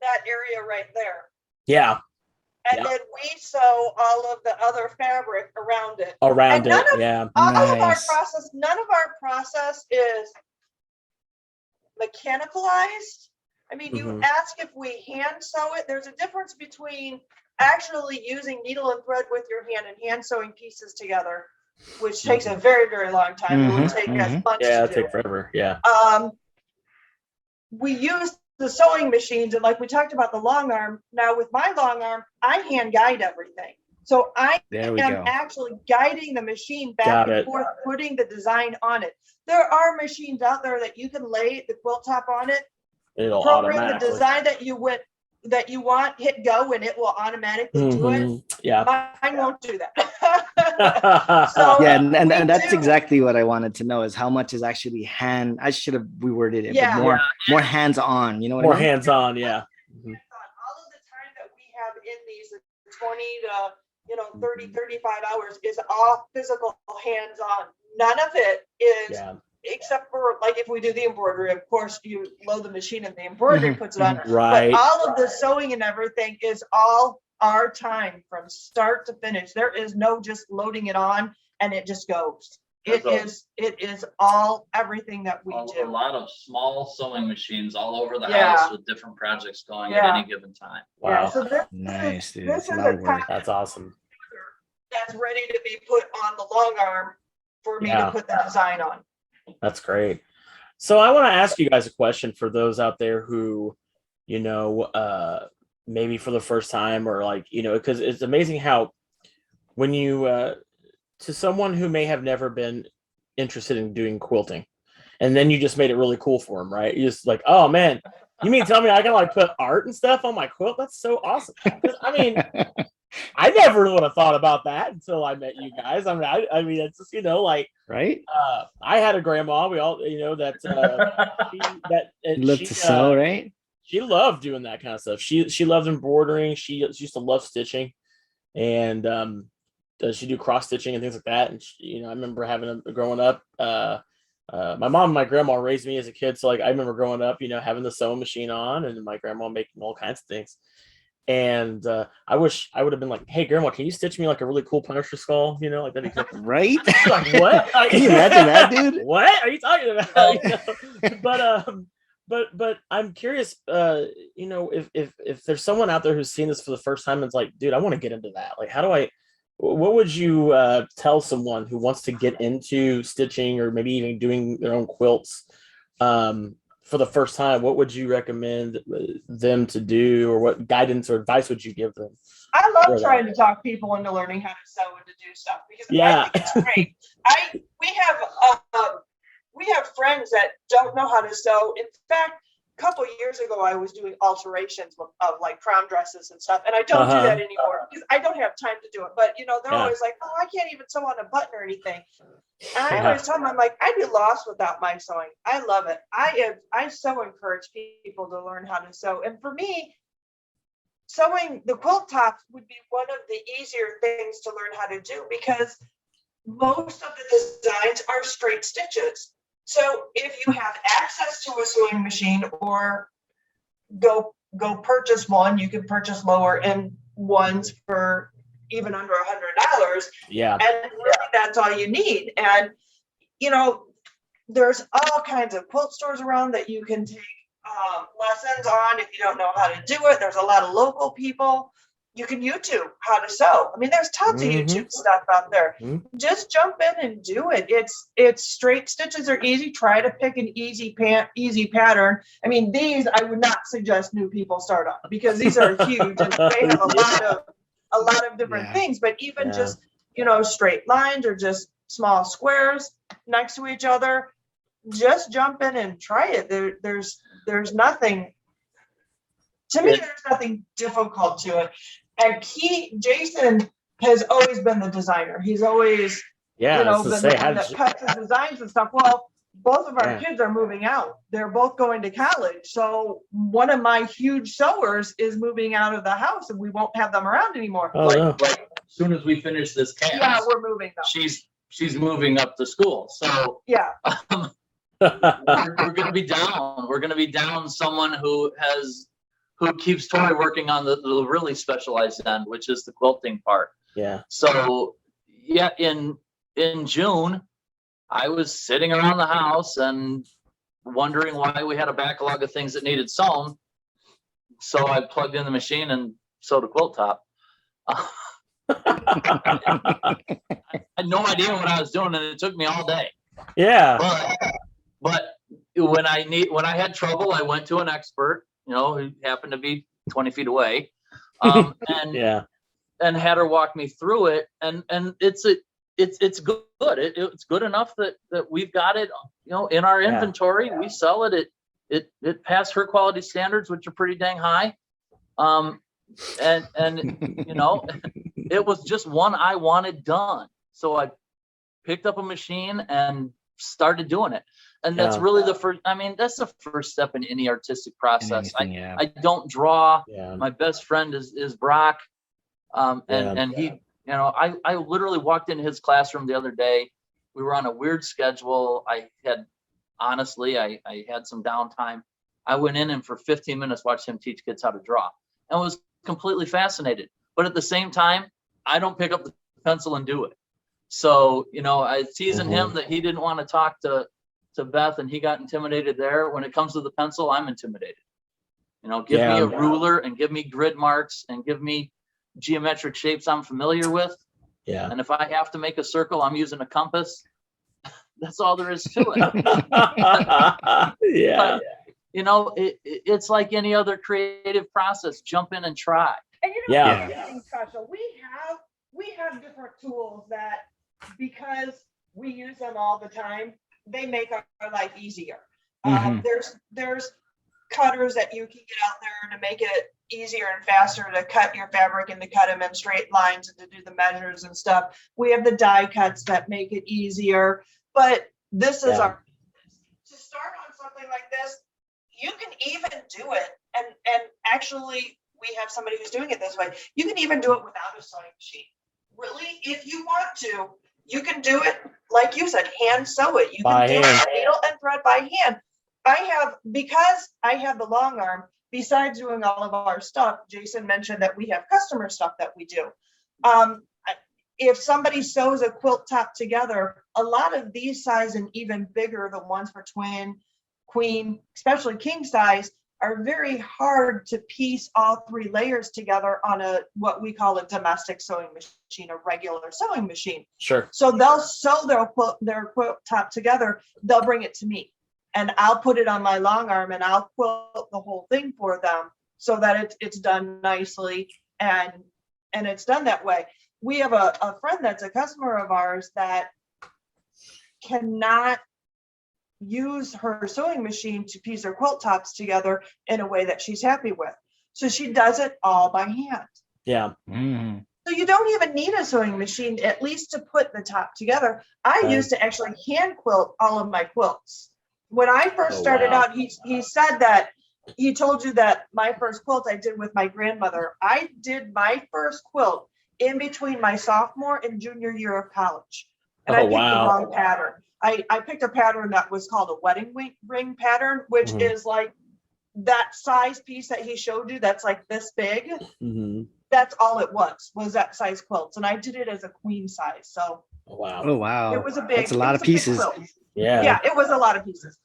that area right there. Yeah. And then we sew all of the other fabric around it. All of our process is mechanicalized. I mean, you ask if we hand sew it. There's a difference between actually using needle and thread with your hand and hand sewing pieces together, which takes a very, very long time. It would take us months. Yeah, it'll take forever. Yeah. We use the sewing machines, and like we talked about the long arm. Now with my long arm, I hand guide everything. So I am actually guiding the machine back and forth, putting the design on it. There are machines out there that you can lay the quilt top on it, program the design that you want, hit go, and it will automatically do it. Yeah. Mine won't do that. And that's exactly what I wanted to know, is how much is actually hand. I should have reworded it, but more hands-on, you know what I mean? More hands-on, yeah. All of the time that we have in these 20 to 30, 35 hours is all physical hands-on. None of it is except for like if we do the embroidery, of course you load the machine and the embroidery puts it on. Right. But all of the sewing and everything is all our time from start to finish. There is no just loading it on and it just goes. It is all everything that we do. A lot of small sewing machines all over the Yeah. house with different projects going at any given time. Wow. Yeah, so Nice, dude. this It's a is lot a of work. That's awesome. that's ready to be put on the long arm for me Yeah. to put the design on. That's great. So I want to ask you guys a question for those out there who, maybe for the first time or like, because it's amazing how when you, to someone who may have never been interested in doing quilting, and then you just made it really cool for them, right? You just like, oh man, you mean tell me I can like put art and stuff on my quilt? That's so awesome. 'Cause, I mean, I never would have thought about that until I met you guys. I mean, it's just, Right? I had a grandma. We all, that Love to sew, right? She loved doing that kind of stuff. She loved embroidering. She used to love stitching, and she do cross stitching and things like that. And I remember growing up. My mom and my grandma raised me as a kid, so like I remember growing up, having the sewing machine on, and my grandma making all kinds of things. And I wish I would have been like, "Hey, grandma, can you stitch me like a really cool Punisher skull? Like that'd be cool." Right? Like what? Can you imagine that, dude? What are you talking about? But I'm curious, if there's someone out there who's seen this for the first time and it's like, dude, I want to get into that. Like, what would you tell someone who wants to get into stitching or maybe even doing their own quilts for the first time? What would you recommend them to do, or what guidance or advice would you give them? I love trying to talk people into learning how to sew and to do stuff because I think it's great. We have friends that don't know how to sew. In fact, a couple of years ago, I was doing alterations of like prom dresses and stuff, and I don't do that anymore because I don't have time to do it. But they're always like, "Oh, I can't even sew on a button or anything." And I always tell them, I'm like, I'd be lost without my sewing. I love it. I so encourage people to learn how to sew. And for me, sewing the quilt tops would be one of the easier things to learn how to do because most of the designs are straight stitches. So if you have access to a sewing machine or go purchase one, you can purchase lower end ones for even under $100. Yeah. And really that's all you need. And, there's all kinds of quilt stores around that you can take lessons on if you don't know how to do it. There's a lot of local people. You can YouTube how to sew. I mean, there's tons of YouTube stuff out there. Just jump in and do it. It's straight stitches are easy. Try to pick an easy pattern. I mean, these I would not suggest new people start on because these are huge and they have a lot of different things. But even just straight lines or just small squares next to each other, just jump in and try it. There's nothing. To me, there's nothing difficult to it. And Jason has always been the designer. He's always, been the one that cuts his designs and stuff. Well, both of our kids are moving out. They're both going to college. So one of my huge sewers is moving out of the house and we won't have them around anymore. Like as soon as we finish this cast, we're moving them. She's moving up to school. So we're going to be down. We're going to be down someone who keeps Tori working on the really specialized end, which is the quilting part. Yeah. So in June, I was sitting around the house and wondering why we had a backlog of things that needed sewn. So I plugged in the machine and sewed a quilt top. I had no idea what I was doing, and it took me all day. Yeah. But when I had trouble, I went to an expert, who happened to be 20 feet away, and had her walk me through it. And it's good. It's good enough that we've got it, in our inventory. We sell it. It passed her quality standards, which are pretty dang high. And it was just one I wanted done. So I picked up a machine and started doing it. And that's really that's the first step in any artistic process. I don't draw. Yeah. My best friend is Brock. And he, I literally walked into his classroom the other day we were on a weird schedule. I had some downtime. I went in and for 15 minutes watched him teach kids how to draw and was completely fascinated. But at the same time, I don't pick up the pencil and do it. So, I teasing him that he didn't want to talk to Beth and he got intimidated there. When it comes to the pencil, I'm intimidated. Give me a ruler and give me grid marks and give me geometric shapes I'm familiar with. Yeah. And if I have to make a circle, I'm using a compass. That's all there is to it. Yeah. But, it's like any other creative process. Jump in and try. And anything special. We have different tools that, because we use them all the time, they make our life easier. There's cutters that you can get out there to make it easier and faster to cut your fabric and to cut them in straight lines and to do the measures and stuff. We have the die cuts that make it easier, but this is to start on something like this, you can even do it. And actually we have somebody who's doing it this way. You can even do it without a sewing machine. Really, if you want to, you can do it, like you said, hand sew it. You can do it needle and thread by hand. Because I have the long arm, besides doing all of our stuff, Jason mentioned that we have customer stuff that we do. If somebody sews a quilt top together, a lot of these size and even bigger, the ones for twin, queen, especially king size, are very hard to piece all 3 layers together on what we call a domestic sewing machine, a regular sewing machine. Sure. So they'll sew their quilt top together. They'll bring it to me, and I'll put it on my long arm, and I'll quilt the whole thing for them so that it's done nicely and it's done that way. We have a friend that's a customer of ours that cannot use her sewing machine to piece her quilt tops together in a way that she's happy with. So she does it all by hand. Yeah. So you don't even need a sewing machine, at least to put the top together. I used to actually hand quilt all of my quilts. When I first started out, he said that he told you that my first quilt I did with my grandmother. I did my first quilt in between my sophomore and junior year of college. And I picked the wrong pattern. I picked a pattern that was called a wedding ring pattern, which is like that size piece that he showed you. That's like this big. That's all it was that size quilts. And I did it as a queen size. So oh wow, it was a big. That's a lot of pieces. Yeah, it was a lot of pieces.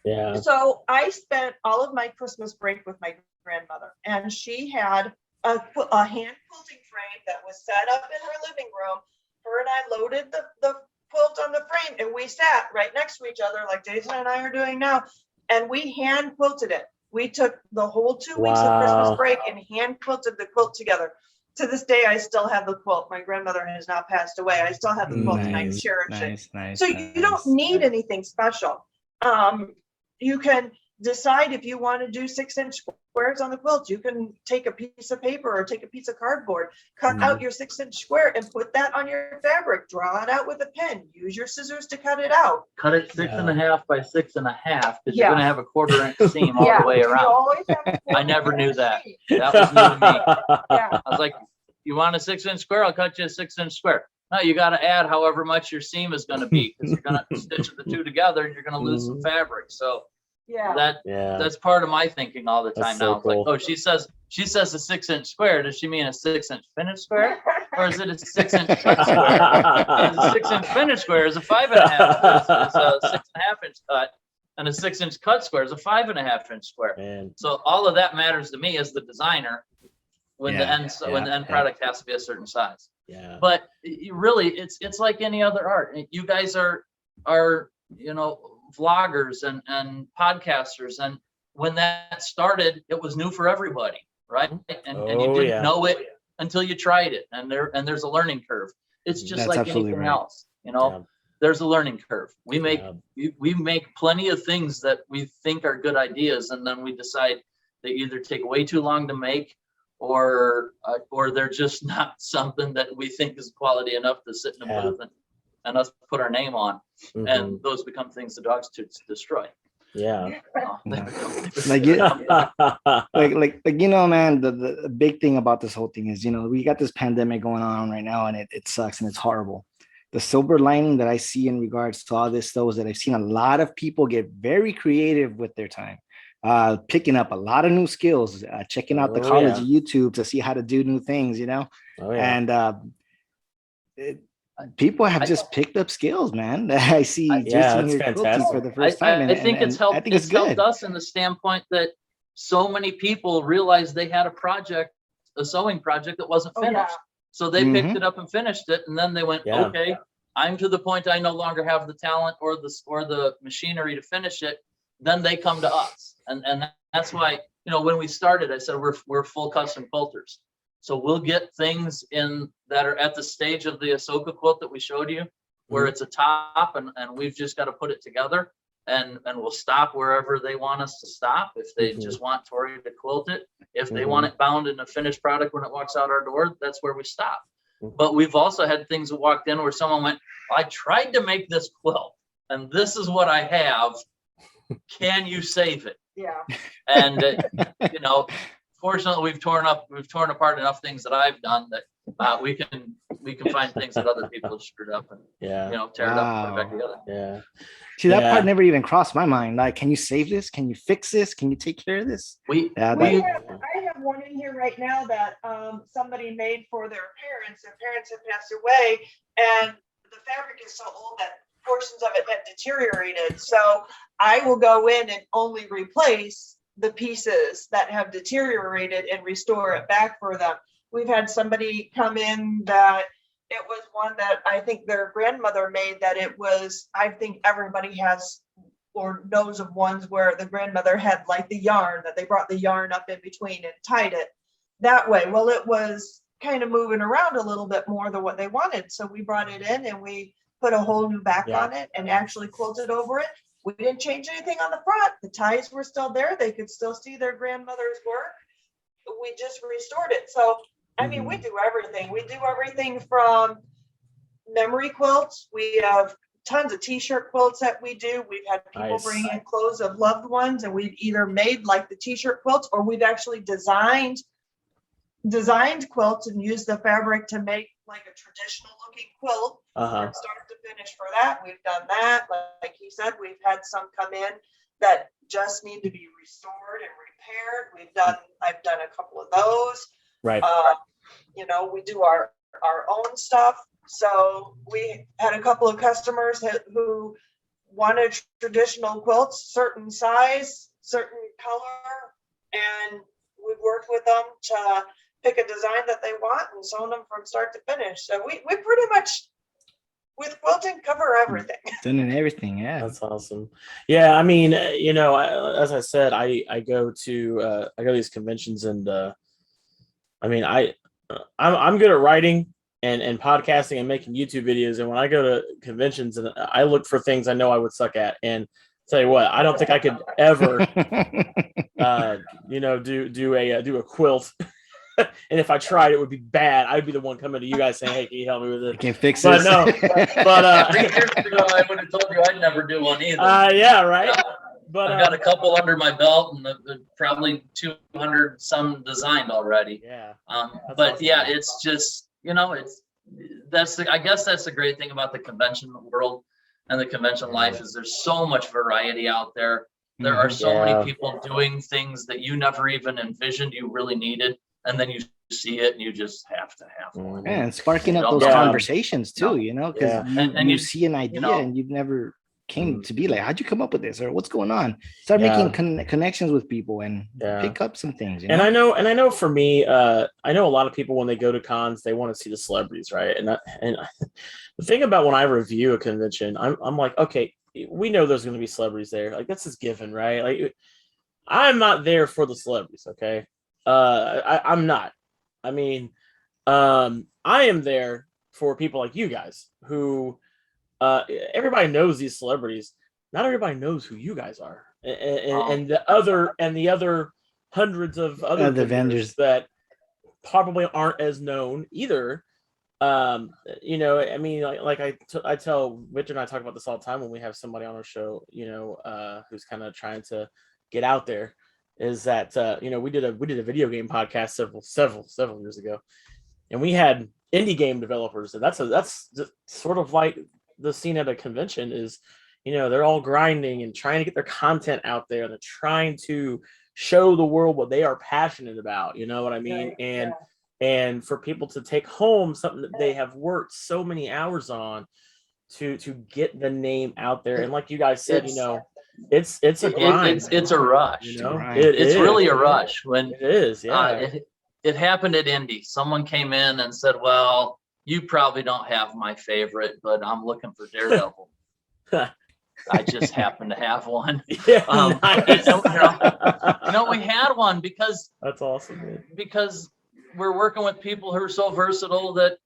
Yeah. So I spent all of my Christmas break with my grandmother, and she had a hand quilting frame that was set up in her living room. Her and I loaded the quilt on the frame, and we sat right next to each other like Jason and I are doing now, and we hand quilted it. We took the whole 2 weeks of Christmas break and hand quilted the quilt together. To this day, I still have the quilt. My grandmother has now passed away. I still have the quilt and I cherish it. So you don't need anything special. You can decide if you want to do 6-inch squares on the quilt. You can take a piece of paper or take a piece of cardboard, cut out your 6-inch square and put that on your fabric. Draw it out with a pen. Use your scissors to cut it out. Cut it 6.5 by 6.5 because you're going to have a 1/4 inch seam all the way around. I never knew that. That was new to me. I was like, you want a 6-inch square? I'll cut you a 6-inch square. No, you got to add however much your seam is going to be because you're going to stitch the 2 together and you're going to lose some fabric. So that's part of my thinking all the time now. It's like, oh, she says a 6-inch square. Does she mean a 6-inch finished square, or is it a 6-inch cut square? And a 6-inch finished square is a 5.5. It's a 6.5-inch cut, and a 6-inch cut square is a 5.5-inch square. Man. So all of that matters to me as the designer when the end product has to be a certain size. Yeah. But really, it's like any other art. You guys are vloggers and podcasters, and when that started, it was new for everybody, right? And you didn't know it until you tried it, and there's a learning curve. It's just like anything else, there's a learning curve. We make plenty of things that we think are good ideas, and then we decide they either take way too long to make, or they're just not something that we think is quality enough to sit in a booth and us put our name on, and those become things the dogs to destroy. Yeah. Man, the big thing about this whole thing is, we got this pandemic going on right now, and it sucks and it's horrible. the silver lining that I see in regards to all this, though, is that I've seen a lot of people get very creative with their time, picking up a lot of new skills, checking out the college of YouTube to see how to do new things, you know. And people have just picked up skills, man. I see Jason here quilting for the first time, I think it's helped. I think it's helped us in the standpoint that so many people realized they had a sewing project that wasn't finished. So they picked it up and finished it, and then they went, okay, I'm to the point I no longer have the talent or the machinery to finish it. Then they come to us, and that's why, you know, when we started, I said we're full custom quilters. So we'll get things in that are at the stage of the Ahsoka quilt that we showed you, where it's a top, and we've just got to put it together, and we'll stop wherever they want us to stop. If they just want Tori to quilt it, if they want it bound in a finished product when it walks out our door, that's where we stop. But we've also had things that walked in where someone went, I tried to make this quilt, and this is what I have. Can you save it? Yeah. And you know, fortunately, we've torn apart enough things that I've done that we can find things that other people have screwed up and you know, tear it up and put it back together. Yeah. See, that part never even crossed my mind. Like, can you save this? Can you fix this? Can you take care of this? I have one in here right now that somebody made for their parents. Their parents have passed away, and the fabric is so old that portions of it had deteriorated. So I will go in and only replace the pieces that have deteriorated and restore it back for them. We've had somebody come in that it was one that I think their grandmother made, that it was, I think everybody has or knows of ones where the grandmother had like the yarn, that they brought the yarn up in between and tied it that way. Well, it was kind of moving around a little bit more than what they wanted. So we brought it in and we put a whole new back on it and actually quilted over it. We didn't change anything on the front. The ties were still there. They could still see their grandmother's work. We just restored it. So, I mean, we do everything. We do everything from memory quilts. We have tons of t-shirt quilts that we do. We've had people bring in clothes of loved ones, and we've either made like the t-shirt quilts, or we've actually designed quilts and used the fabric to make like a traditional looking quilt from start to finish for that. We've done that. Like he said, we've had some come in that just need to be restored and repaired. I've done a couple of those. Right. You know, we do our own stuff. So we had a couple of customers who wanted traditional quilts, certain size, certain color, and we've worked with them to pick a design that they want and sew them from start to finish. So we pretty much, with quilting, cover everything. Done in everything, yeah. That's awesome. Yeah, I mean, you know, as I said, I go to these conventions, and I mean, I'm good at writing and podcasting and making YouTube videos. And when I go to conventions and I look for things I know I would suck at, and tell you what, I don't think I could ever, you know, do a quilt. And if I tried, it would be bad. I'd be the one coming to you guys saying, "Hey, can you help me with it?" I can't fix But this. no, but 3 years ago, I would have told you I'd never do one either. yeah, right. But I've got a couple under my belt, and probably 200 some designed already. Yeah. But awesome. yeah, it's just, you know, I guess that's the great thing about the convention world and the convention life, is there's so much variety out there. There are so many people doing things that you never even envisioned you really needed, and then you see it and you just have to have one. And sparking up those conversations too, you know, because you see an idea, you know, and you've never came to be like, how'd you come up with this, or what's going on? Start making connections with people and pick up some things, you know? And I know for me, I know a lot of people, when they go to cons, they want to see the celebrities, right? And the thing about when I review a convention, I'm like, okay, we know there's going to be celebrities there, like that's just given, right? Like, I'm not there for the celebrities, okay? I'm not. I mean, I am there for people like you guys who everybody knows these celebrities. Not everybody knows who you guys are, and the other hundreds of other vendors that probably aren't as known either. You know, I mean, like I tell Victor, and I talk about this all the time when we have somebody on our show, you know, who's kind of trying to get out there, is that you know, we did a video game podcast several years ago, and we had indie game developers, and that's sort of like the scene at a convention is, they're all grinding and trying to get their content out there. They're trying to show the world what they are passionate about. You know what I mean? And for people to take home something that they have worked so many hours on to get the name out there. And like you guys said, it's a grind. It's a rush. It's really a rush when it is. Yeah. It happened at Indy. Someone came in and said, well, you probably don't have my favorite, but I'm looking for Daredevil. I just happen to have one. Yeah, nice. We had one because that's awesome, man. Because we're working with people who are so versatile that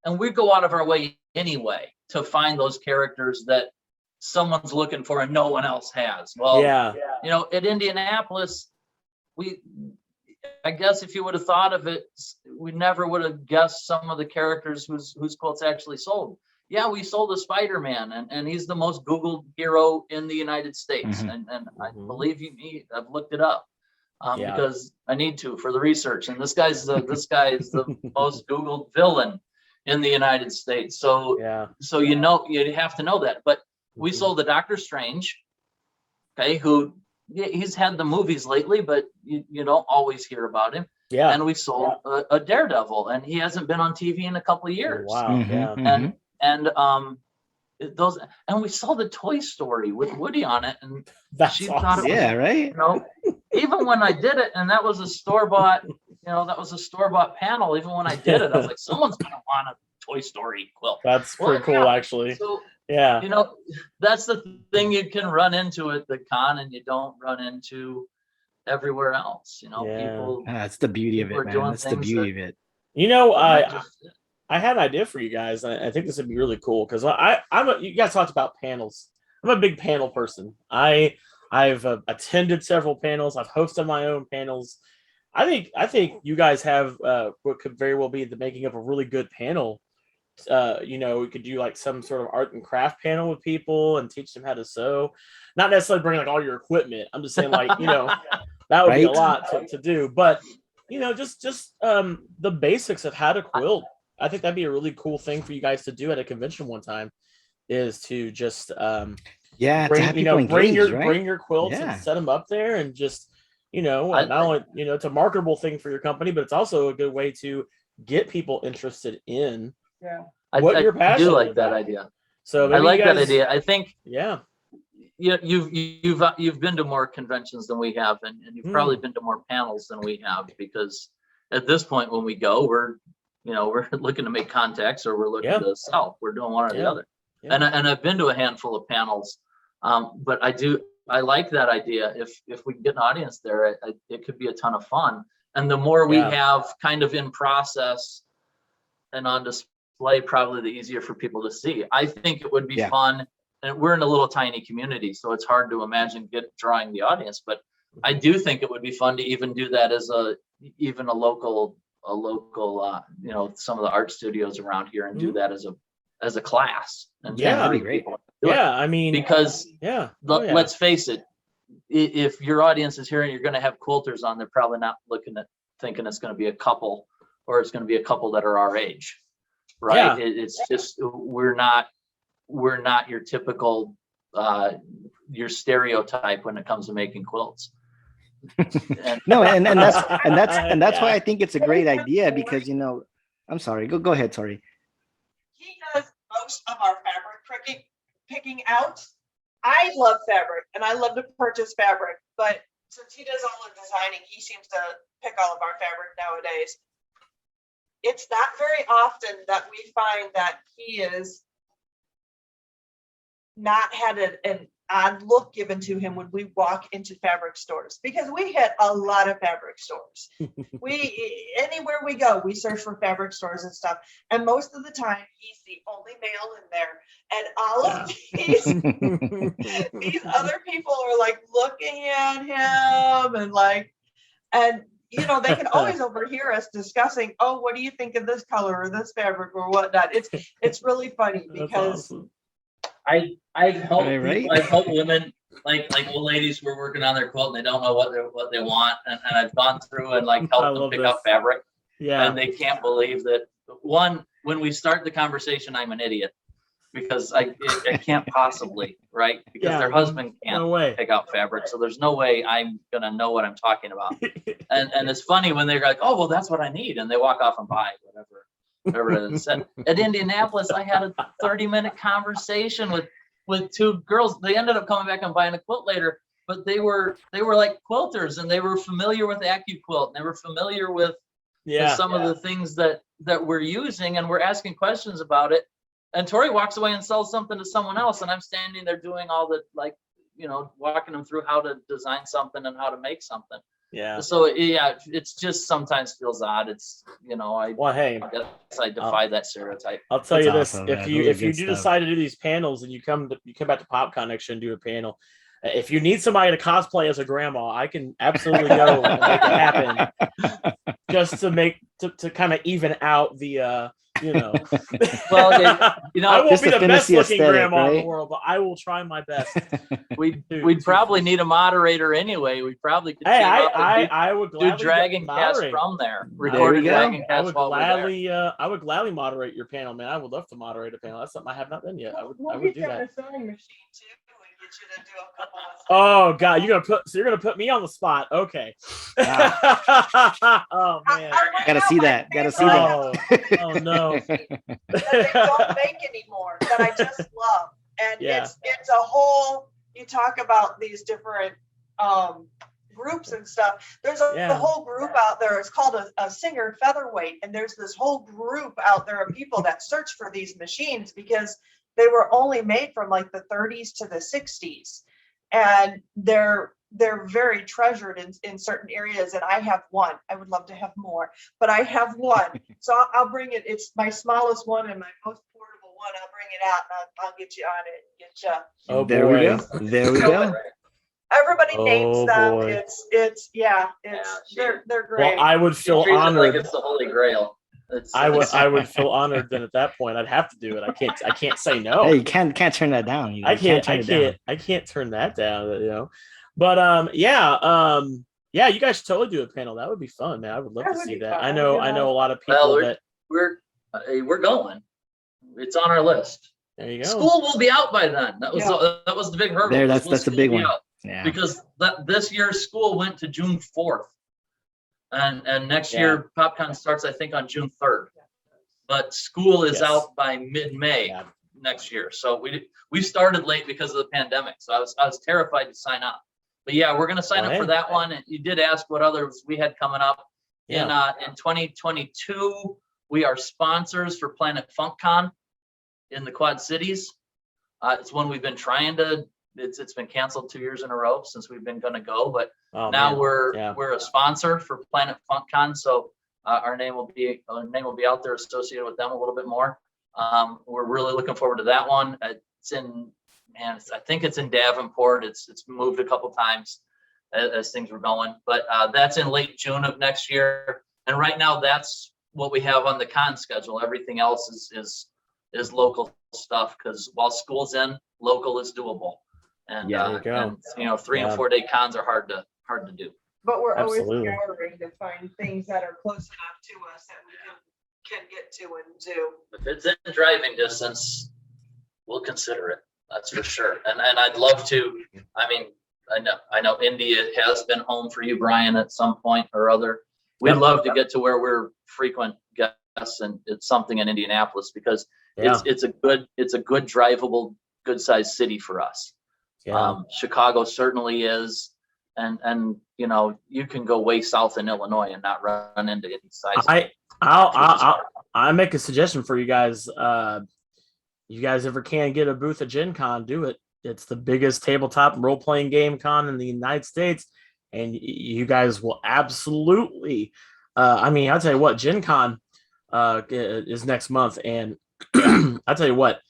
and we go out of our way anyway to find those characters that someone's looking for and no one else has. Well, at Indianapolis, I guess if you would have thought of it, we never would have guessed some of the characters whose quilts actually sold. Yeah, we sold a Spider-Man, and he's the most Googled hero in the United States. And I believe I've looked it up because I need to for the research. And this guy is the most Googled villain in the United States. So you have to know that. But we sold the Doctor Strange, who he's had the movies lately, but you don't always hear about him. Yeah. And we sold a Daredevil, and he hasn't been on TV in a couple of years. Wow. Yeah. And we saw the Toy Story with Woody on it, and that's she awesome. thought it was, right. Even when I did it, and that was a store-bought, panel. Even when I did it, I was like, someone's gonna want a Toy Story quilt. That's pretty cool, actually. So that's the thing you can run into at the con, and you don't run into everywhere else. People. That's the beauty of it, man. That's the beauty of it. I had an idea for you guys. I think this would be really cool because you guys talked about panels. I'm a big panel person. I've attended several panels. I've hosted my own panels. I think you guys have what could very well be the making of a really good panel. We could do like some sort of art and craft panel with people and teach them how to sew. Not necessarily bring like all your equipment. I'm just saying that would be a lot to do. But just the basics of how to quilt. I think that'd be a really cool thing for you guys to do at a convention one time, is to just bring your quilts and set them up there, and just not only it's a marketable thing for your company, but it's also a good way to get people interested in what you're passionate about. I do like that idea. So I like that idea. I think you've been to more conventions than we have, and you've probably been to more panels than we have, because at this point when we go, we're looking to make contacts, or we're looking to sell. We're doing one or the other. Yeah. And I've been to a handful of panels, but I like that idea. If we can get an audience there, it could be a ton of fun. And the more we have kind of in process and on display, probably the easier for people to see. I think it would be fun. And we're in a little tiny community, so it's hard to imagine drawing the audience. But I do think it would be fun to even do that as a local, some of the art studios around here, and do that as a class. And that'd be great. I mean, because let's face it, if your audience is here and you're going to have quilters on, they're probably not thinking it's going to be a couple, or it's going to be a couple that are our age, right? It's just we're not your typical your stereotype when it comes to making quilts. And that's why I think it's a great idea, because I'm sorry, go ahead, Tori. He does most of our fabric picking out. I love fabric and I love to purchase fabric, but since he does all the designing, he seems to pick all of our fabric nowadays. It's not very often that we find that he is not had an odd look given to him when we walk into fabric stores, because we hit a lot of fabric stores. Anywhere we go, we search for fabric stores and stuff, and most of the time he's the only male in there, and all of these other people are like looking at him and they can always overhear us discussing, oh, what do you think of this color or this fabric or whatnot. It's really funny because awesome. I've helped women, like old ladies who are working on their quilt and they don't know what they want, and I've gone through and helped them pick up fabric. Yeah. And they can't believe that one, when we start the conversation, I'm an idiot because I can't possibly, right? Because their husband can't pick out fabric. So there's no way I'm going to know what I'm talking about. And it's funny when they're like, oh, well, that's what I need. And they walk off and buy whatever it is. At Indianapolis, I had a 30-minute conversation with two girls. They ended up coming back and buying a quilt later, but they were like quilters, and they were familiar with AccuQuilt, and they were familiar with some of the things that we're using, and we're asking questions about it. And Tori walks away and sells something to someone else, and I'm standing there doing all the, like, walking them through how to design something and how to make something. Yeah. So it's just sometimes feels odd. It's I guess I defy that stereotype. I'll tell you this: if you do decide to do these panels and you come back to PopCon next year and do a panel, if you need somebody to cosplay as a grandma, I can absolutely go and make it happen. Just to kind of even out the well, I won't be the best looking grandma in the world, but I will try my best. We'd probably need a moderator anyway. We probably could. I would do Dragoncast from there. Recorded Dragoncast. I would gladly moderate your panel, man. I would love to moderate a panel. That's something I have not done yet. I would do that. Sewing machine too. You to do a couple of oh God, you're gonna put me on the spot. Okay. Wow. Oh man. Gotta see that. Oh no. That they don't make anymore that I just love. And it's a whole, you talk about these different groups and stuff. There's a whole group out there. It's called a Singer Featherweight. And there's this whole group out there of people that search for these machines because they were only made from like the 30s to the 60s, and they're very treasured in certain areas. And I have one. I would love to have more, but I have one. So I'll bring it. It's my smallest one and my most portable one. I'll bring it out and I'll get you on it. Get you. Oh, there we go. There we go. Everybody names them. Boy. They're great. Well, I would feel honored. Like it's the Holy Grail. I would feel honored then at that point. I'd have to do it. I can't say no. Hey, you can't turn that down. I can't turn that down, But you guys should totally do a panel. That would be fun, man. I would love to see that. Fun. I know a lot of people that we're going. It's on our list. There you go. School will be out by then. That was the big hurdle. There, that's the big one. Yeah. Because this year's school went to June 4th. And next year, PopCon starts, I think, on June 3rd. But school is out by mid-May next year. So we started late because of the pandemic. So I was terrified to sign up. But we're going to sign up for that one. And you did ask what others we had coming up. In 2022, we are sponsors for Planet FunkCon in the Quad Cities. It's one we've been trying to. It's been canceled 2 years in a row since we've been going to go, but now we're a sponsor for Planet FunkCon, so our name will be out there associated with them a little bit more. We're really looking forward to that one. I think it's in Davenport. It's moved a couple times as things were going, but that's in late June of next year. And right now, that's what we have on the con schedule. Everything else is local stuff because while school's in, local is doable. And, and 3 and 4 day cons are hard to do. But we're always scouring to find things that are close enough to us that we can get to and do. If it's in driving distance, we'll consider it. That's for sure. And I'd love to. I mean, I know India has been home for you, Brian, at some point or other. We'd love to get to where we're frequent guests, and it's something in Indianapolis because it's a good drivable, good sized city for us. Chicago certainly is, and you can go way south in Illinois and not run into any size. I'll make a suggestion for you guys. You guys ever can get a booth at Gen Con, do it. It's the biggest tabletop role-playing game con in the United States, and you guys will absolutely. I'll tell you what, Gen Con is next month, and I'll tell you what,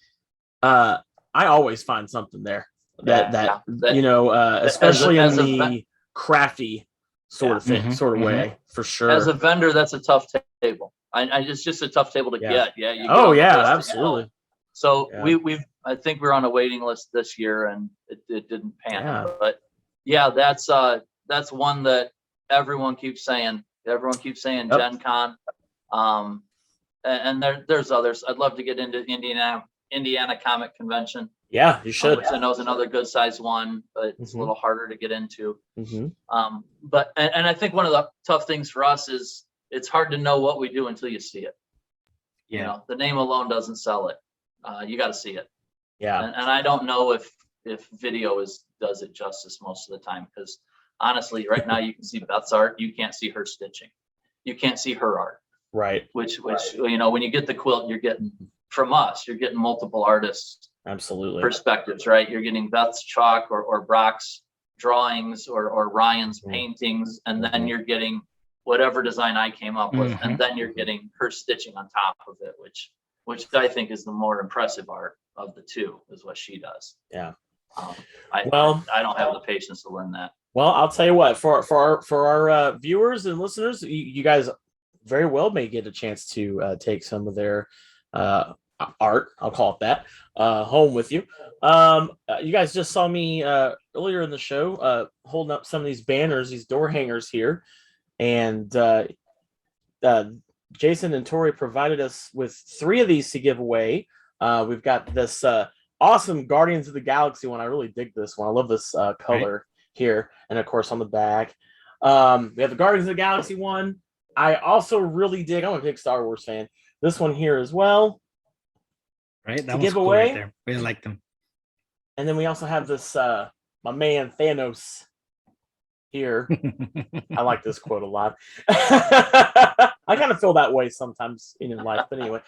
I always find something there. Especially in the crafty sort of thing, way, for sure. As a vendor, that's a tough table. It's just a tough table to get. Absolutely. So I think we're on a waiting list this year, and it didn't pan out. But that's one that everyone keeps saying. Gen Con. and there's others. I'd love to get into Indiana Comic Convention. Yeah, you should. Which I know is another good sized one, but it's a little harder to get into. But I think one of the tough things for us is it's hard to know what we do until you see it. Yeah. You know, the name alone doesn't sell it. You got to see it. Yeah. And I don't know if video does it justice most of the time, because honestly, right now you can see Beth's art, you can't see her stitching, you can't see her art. Right. Which you know, when you get the quilt, you're getting from us, you're getting multiple artists. Absolutely. Perspectives, right? You're getting Beth's chalk or Brock's drawings or Ryan's paintings, and then you're getting whatever design I came up with, and then you're getting her stitching on top of it, which I think is the more impressive art of the two, is what she does. Yeah. I don't have the patience to learn that. Well, I'll tell you what, for our viewers and listeners, you guys very well may get a chance to take some of their art, I'll call it that, home with you. You guys just saw me earlier in the show holding up some of these banners, these door hangers here, and Jason and Tori provided us with 3 of these to give away. We've got this awesome Guardians of the Galaxy one. I really dig this one. I love this color here, and of course on the back we have the Guardians of the Galaxy one. I also really dig, I'm a big Star Wars fan, this one here as well. Right, that to one's give cool away. right there. Really like them. And then we also have this my man Thanos here. I like this quote a lot. I kind of feel that way sometimes in life, but anyway.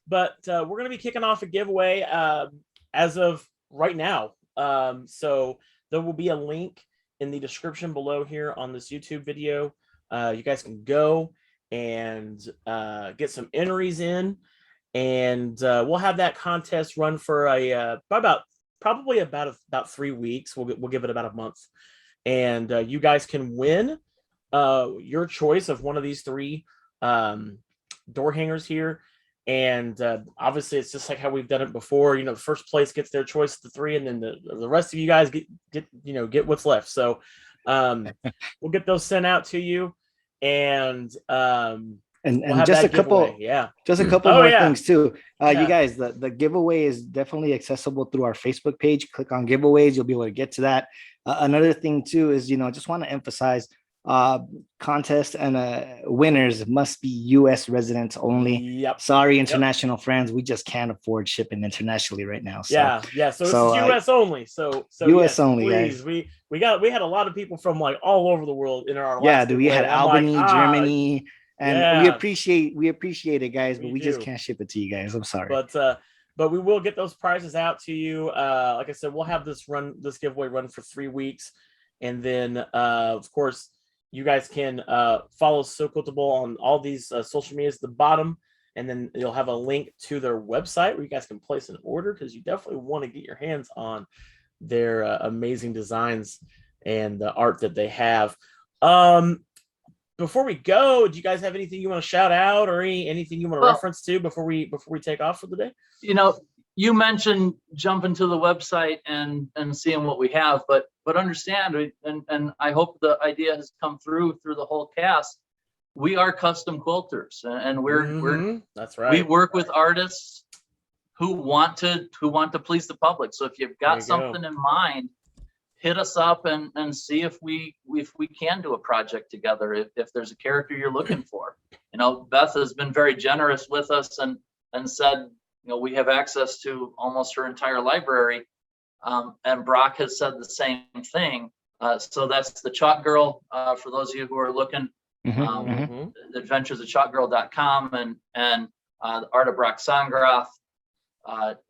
But we're gonna be kicking off a giveaway as of right now. So there will be a link in the description below here on this YouTube video. You guys can go and get some entries in, and we'll have that contest run for probably about 3 weeks. We'll give it about a month, and you guys can win your choice of one of these 3 door hangers here. And obviously it's just like how we've done it before. You know, the first place gets their choice of the 3, and then the rest of you guys get what's left. So we'll get those sent out to you, and we'll just a couple more things too. You guys, the giveaway is definitely accessible through our Facebook page. Click on giveaways, you'll be able to get to that. Another thing too is, just want to emphasize contest and winners must be U.S. residents only. Yep. Sorry, international friends, we just can't afford shipping internationally right now. So, so this is U.S. only. So U.S. yes, only, please. guys. We had a lot of people from like all over the world in our we had Albany, Germany, and we appreciate it, guys, but we just can't ship it to you guys. I'm sorry. But we will get those prizes out to you. Like I said, we'll have this giveaway run for 3 weeks, and then of course you guys can follow Sew Quiltable on all these social medias at the bottom, and then you'll have a link to their website where you guys can place an order, because you definitely want to get your hands on their amazing designs and the art that they have. Before we go, do you guys have anything you want to shout out, or anything you want to reference to before we take off for the day? You mentioned jumping to the website and seeing what we have, but understand, and I hope the idea has come through the whole cast. We are custom quilters, and we're that's right. We work with artists who want to please the public. So if you've got something in mind, hit us up and see if we can do a project together. If there's a character you're looking for, Beth has been very generous with us and said, we have access to almost her entire library. And Brock has said the same thing. So that's the Chalk Girl, for those of you who are looking, adventuresofchalkgirl.com, and the Art of Brock Sangrath,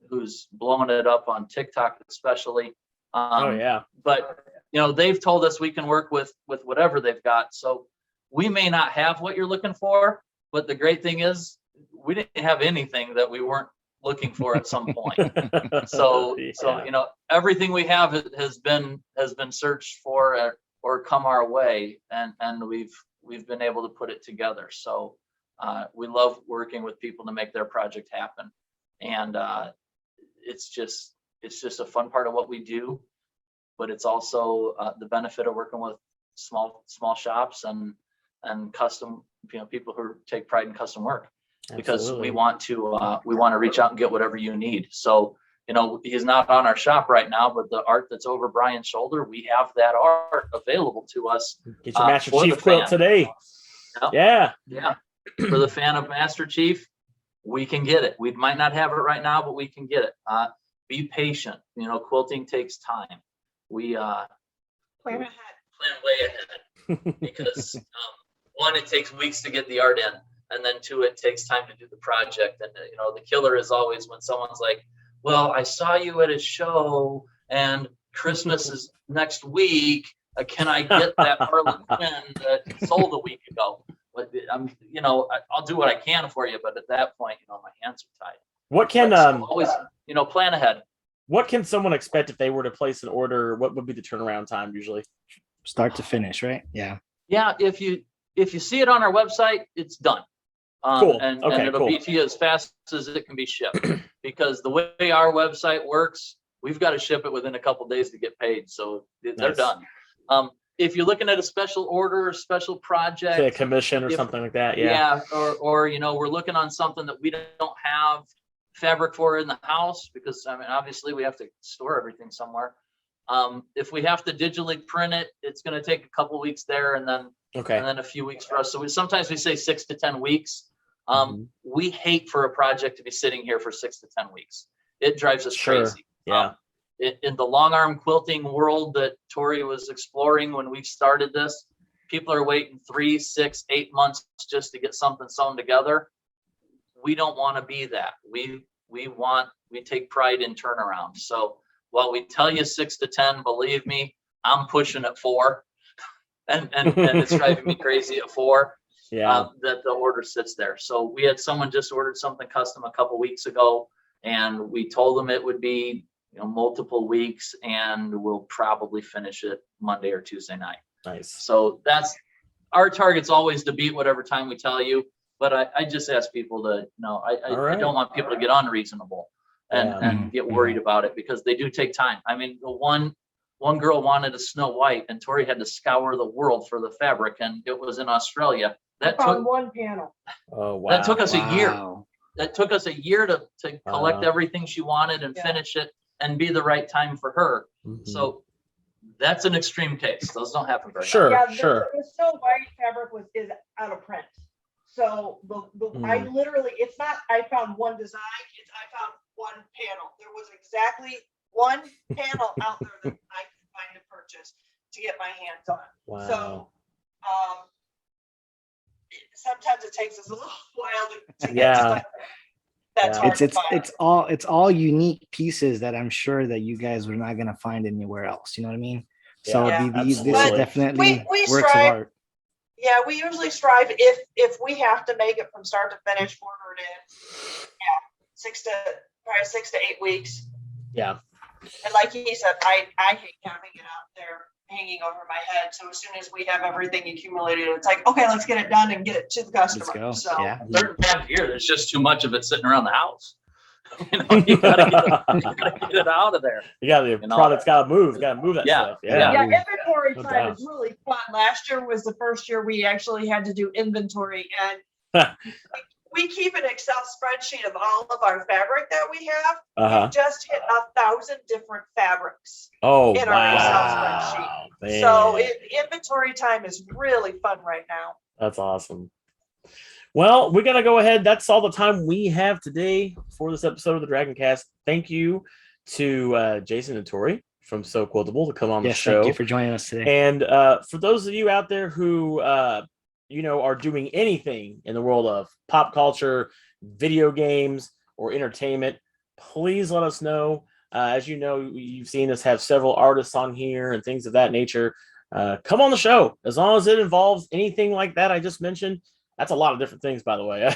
who's blowing it up on TikTok especially. But they've told us we can work with whatever they've got. So we may not have what you're looking for, but the great thing is we didn't have anything that we weren't looking for at some point. So everything we have has been searched for or come our way, and we've been able to put it together. So we love working with people to make their project happen, and it's just a fun part of what we do, but it's also the benefit of working with small shops and custom people who take pride in custom work, because Absolutely. we want to reach out and get whatever you need. So, he's not on our shop right now, but the art that's over Brian's shoulder, we have that art available to us. Get your Master for Chief the quilt fan. today. Yep. Yeah. Yeah. For the fan of Master Chief, we can get it. We might not have it right now, but we can get it. Be patient. Quilting takes time. We Plan ahead. plan way ahead because one, it takes weeks to get the art in, and then two, it takes time to do the project. And the killer is always when someone's like, well, I saw you at a show and Christmas is next week. Can I get that Harley Quinn that sold a week ago? But I'll do what I can for you. But at that point, my hands are tied. What can always, plan ahead. What can someone expect if they were to place an order? What would be the turnaround time usually? Start to finish, right? Yeah. Yeah. If you see it on our website, it's done. Cool. And Okay, it'll cool. be to you as fast as it can be shipped. Because the way our website works, we've got to ship it within a couple of days to get paid. So they're Nice. done. If you're looking at a special order, special project, Say a commission or something like that. Yeah. or we're looking on something that we don't have fabric for in the house, because obviously we have to store everything somewhere. If we have to digitally print it, it's going to take a couple weeks there, and then Okay. a few weeks for us. So sometimes we say 6 to 10 weeks. Mhm. We hate for a project to be sitting here for 6 to 10 weeks. It drives us Sure. crazy. Yeah. In the long arm quilting world that Tori was exploring when we started this, people are waiting 3, 6, 8 months just to get something sewn together. We don't want to be that. We take pride in turnaround. So while we tell you 6 to 10, believe me, I'm pushing at 4, and it's driving me crazy at 4. Yeah. That the order sits there. So we had someone just ordered something custom a couple weeks ago, and we told them it would be multiple weeks, and we'll probably finish it Monday or Tuesday night. Nice. So that's our target's always to beat whatever time we tell you. But I just ask people to I right. don't want people to get unreasonable and get worried about it, because they do take time. The one girl wanted a Snow White, and Tori had to scour the world for the fabric, and it was in Australia. I found one panel. Oh wow. That took us a year. Wow. That took us a year to collect everything she wanted and Yeah. finish it and be the right time for her. Mhm. So that's an extreme case. Those don't happen very Sure. Yeah, Sure. the Snow White fabric is out of print. So I literally, it's not, I found one design, I found one panel. There was exactly one panel out there that I could find to purchase to get my hands on. Wow. So, sometimes it takes us a little while to get Yeah. stuff that's Yeah. hard to find. It's all unique pieces that I'm sure that you guys were not gonna find anywhere else. You know what I mean? So Yeah, this is absolutely. definitely We works of strive- art. Yeah, we usually strive, if we have to make it from start to finish, order it in. Yeah, 6 to 8 weeks. Yeah. And like he said, I hate having it out there hanging over my head. So as soon as we have everything accumulated, it's like, okay, let's get it done and get it to the customer. Let's go. So Yeah. certain times of year, there's just too much of it sitting around the house. You gotta get it out of there. The product's gotta move. Gotta move that Yeah, stuff. yeah. yeah, inventory No time doubt. is really fun. Last year was the first year we actually had to do inventory, and we keep an Excel spreadsheet of all of our fabric that we have. Uh-huh. We just hit 1,000 different fabrics. Oh in our wow. Excel So Man. inventory time is really fun right now. That's awesome. Well, we're gonna go ahead. That's all the time we have today for this episode of the Dragoncast. Thank you to Jason and Tori from Sew Quiltable to come on the Yes, show. thank you for joining us today. And for those of you out there who are doing anything in the world of pop culture, video games, or entertainment, please let us know. As you know, you've seen us have several artists on here and things of that nature. Come on the show. As long as it involves anything like that I just mentioned. That's a lot of different things, by the way.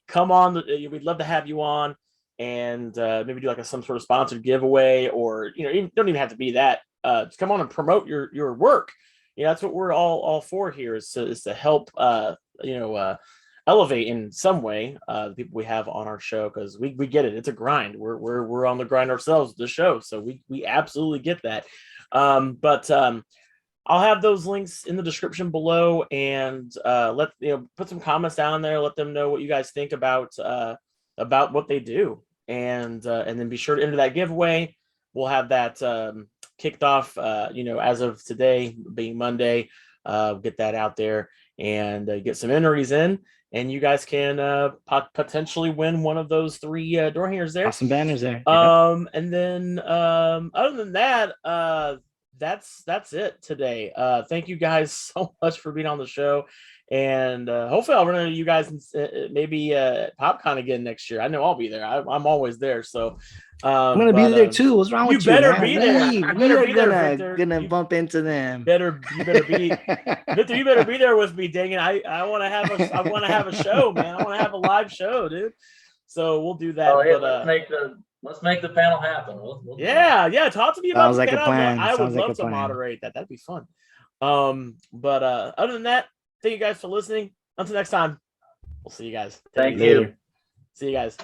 Come on. We'd love to have you on and maybe do like some sort of sponsored giveaway, or, don't even have to be that. Just come on and promote your work. That's what we're all for here, is to help, elevate in some way the people we have on our show, because we get it. It's a grind. We're on the grind ourselves, the show. So we absolutely get that. But I'll have those links in the description below, and put some comments down there. Let them know what you guys think about what they do, and then be sure to enter that giveaway. We'll have that kicked off, as of today being Monday. Get that out there and get some entries in, and you guys can potentially win one of those 3 door hangers there. Awesome banners there. And then other than that, that's it today. Thank you guys so much for being on the show, and hopefully I'll run into you guys maybe PopCon again next year. I know I'll be there. I'm always there, so I'm gonna be there too. What's wrong with you? You better man? be there. We are gonna bump into them. You better be Victor. You better be there with me. Dang it! I want to have a show, man. I want to have a live show, dude. So we'll do that. Oh, yeah, let's make the panel happen. We'll yeah. Talk to me about Sounds like a plan. I would Sounds like love a to plan. moderate that. That'd be fun. But other than that, thank you guys for listening. Until next time, we'll see you guys. Thank Later. you. See you guys.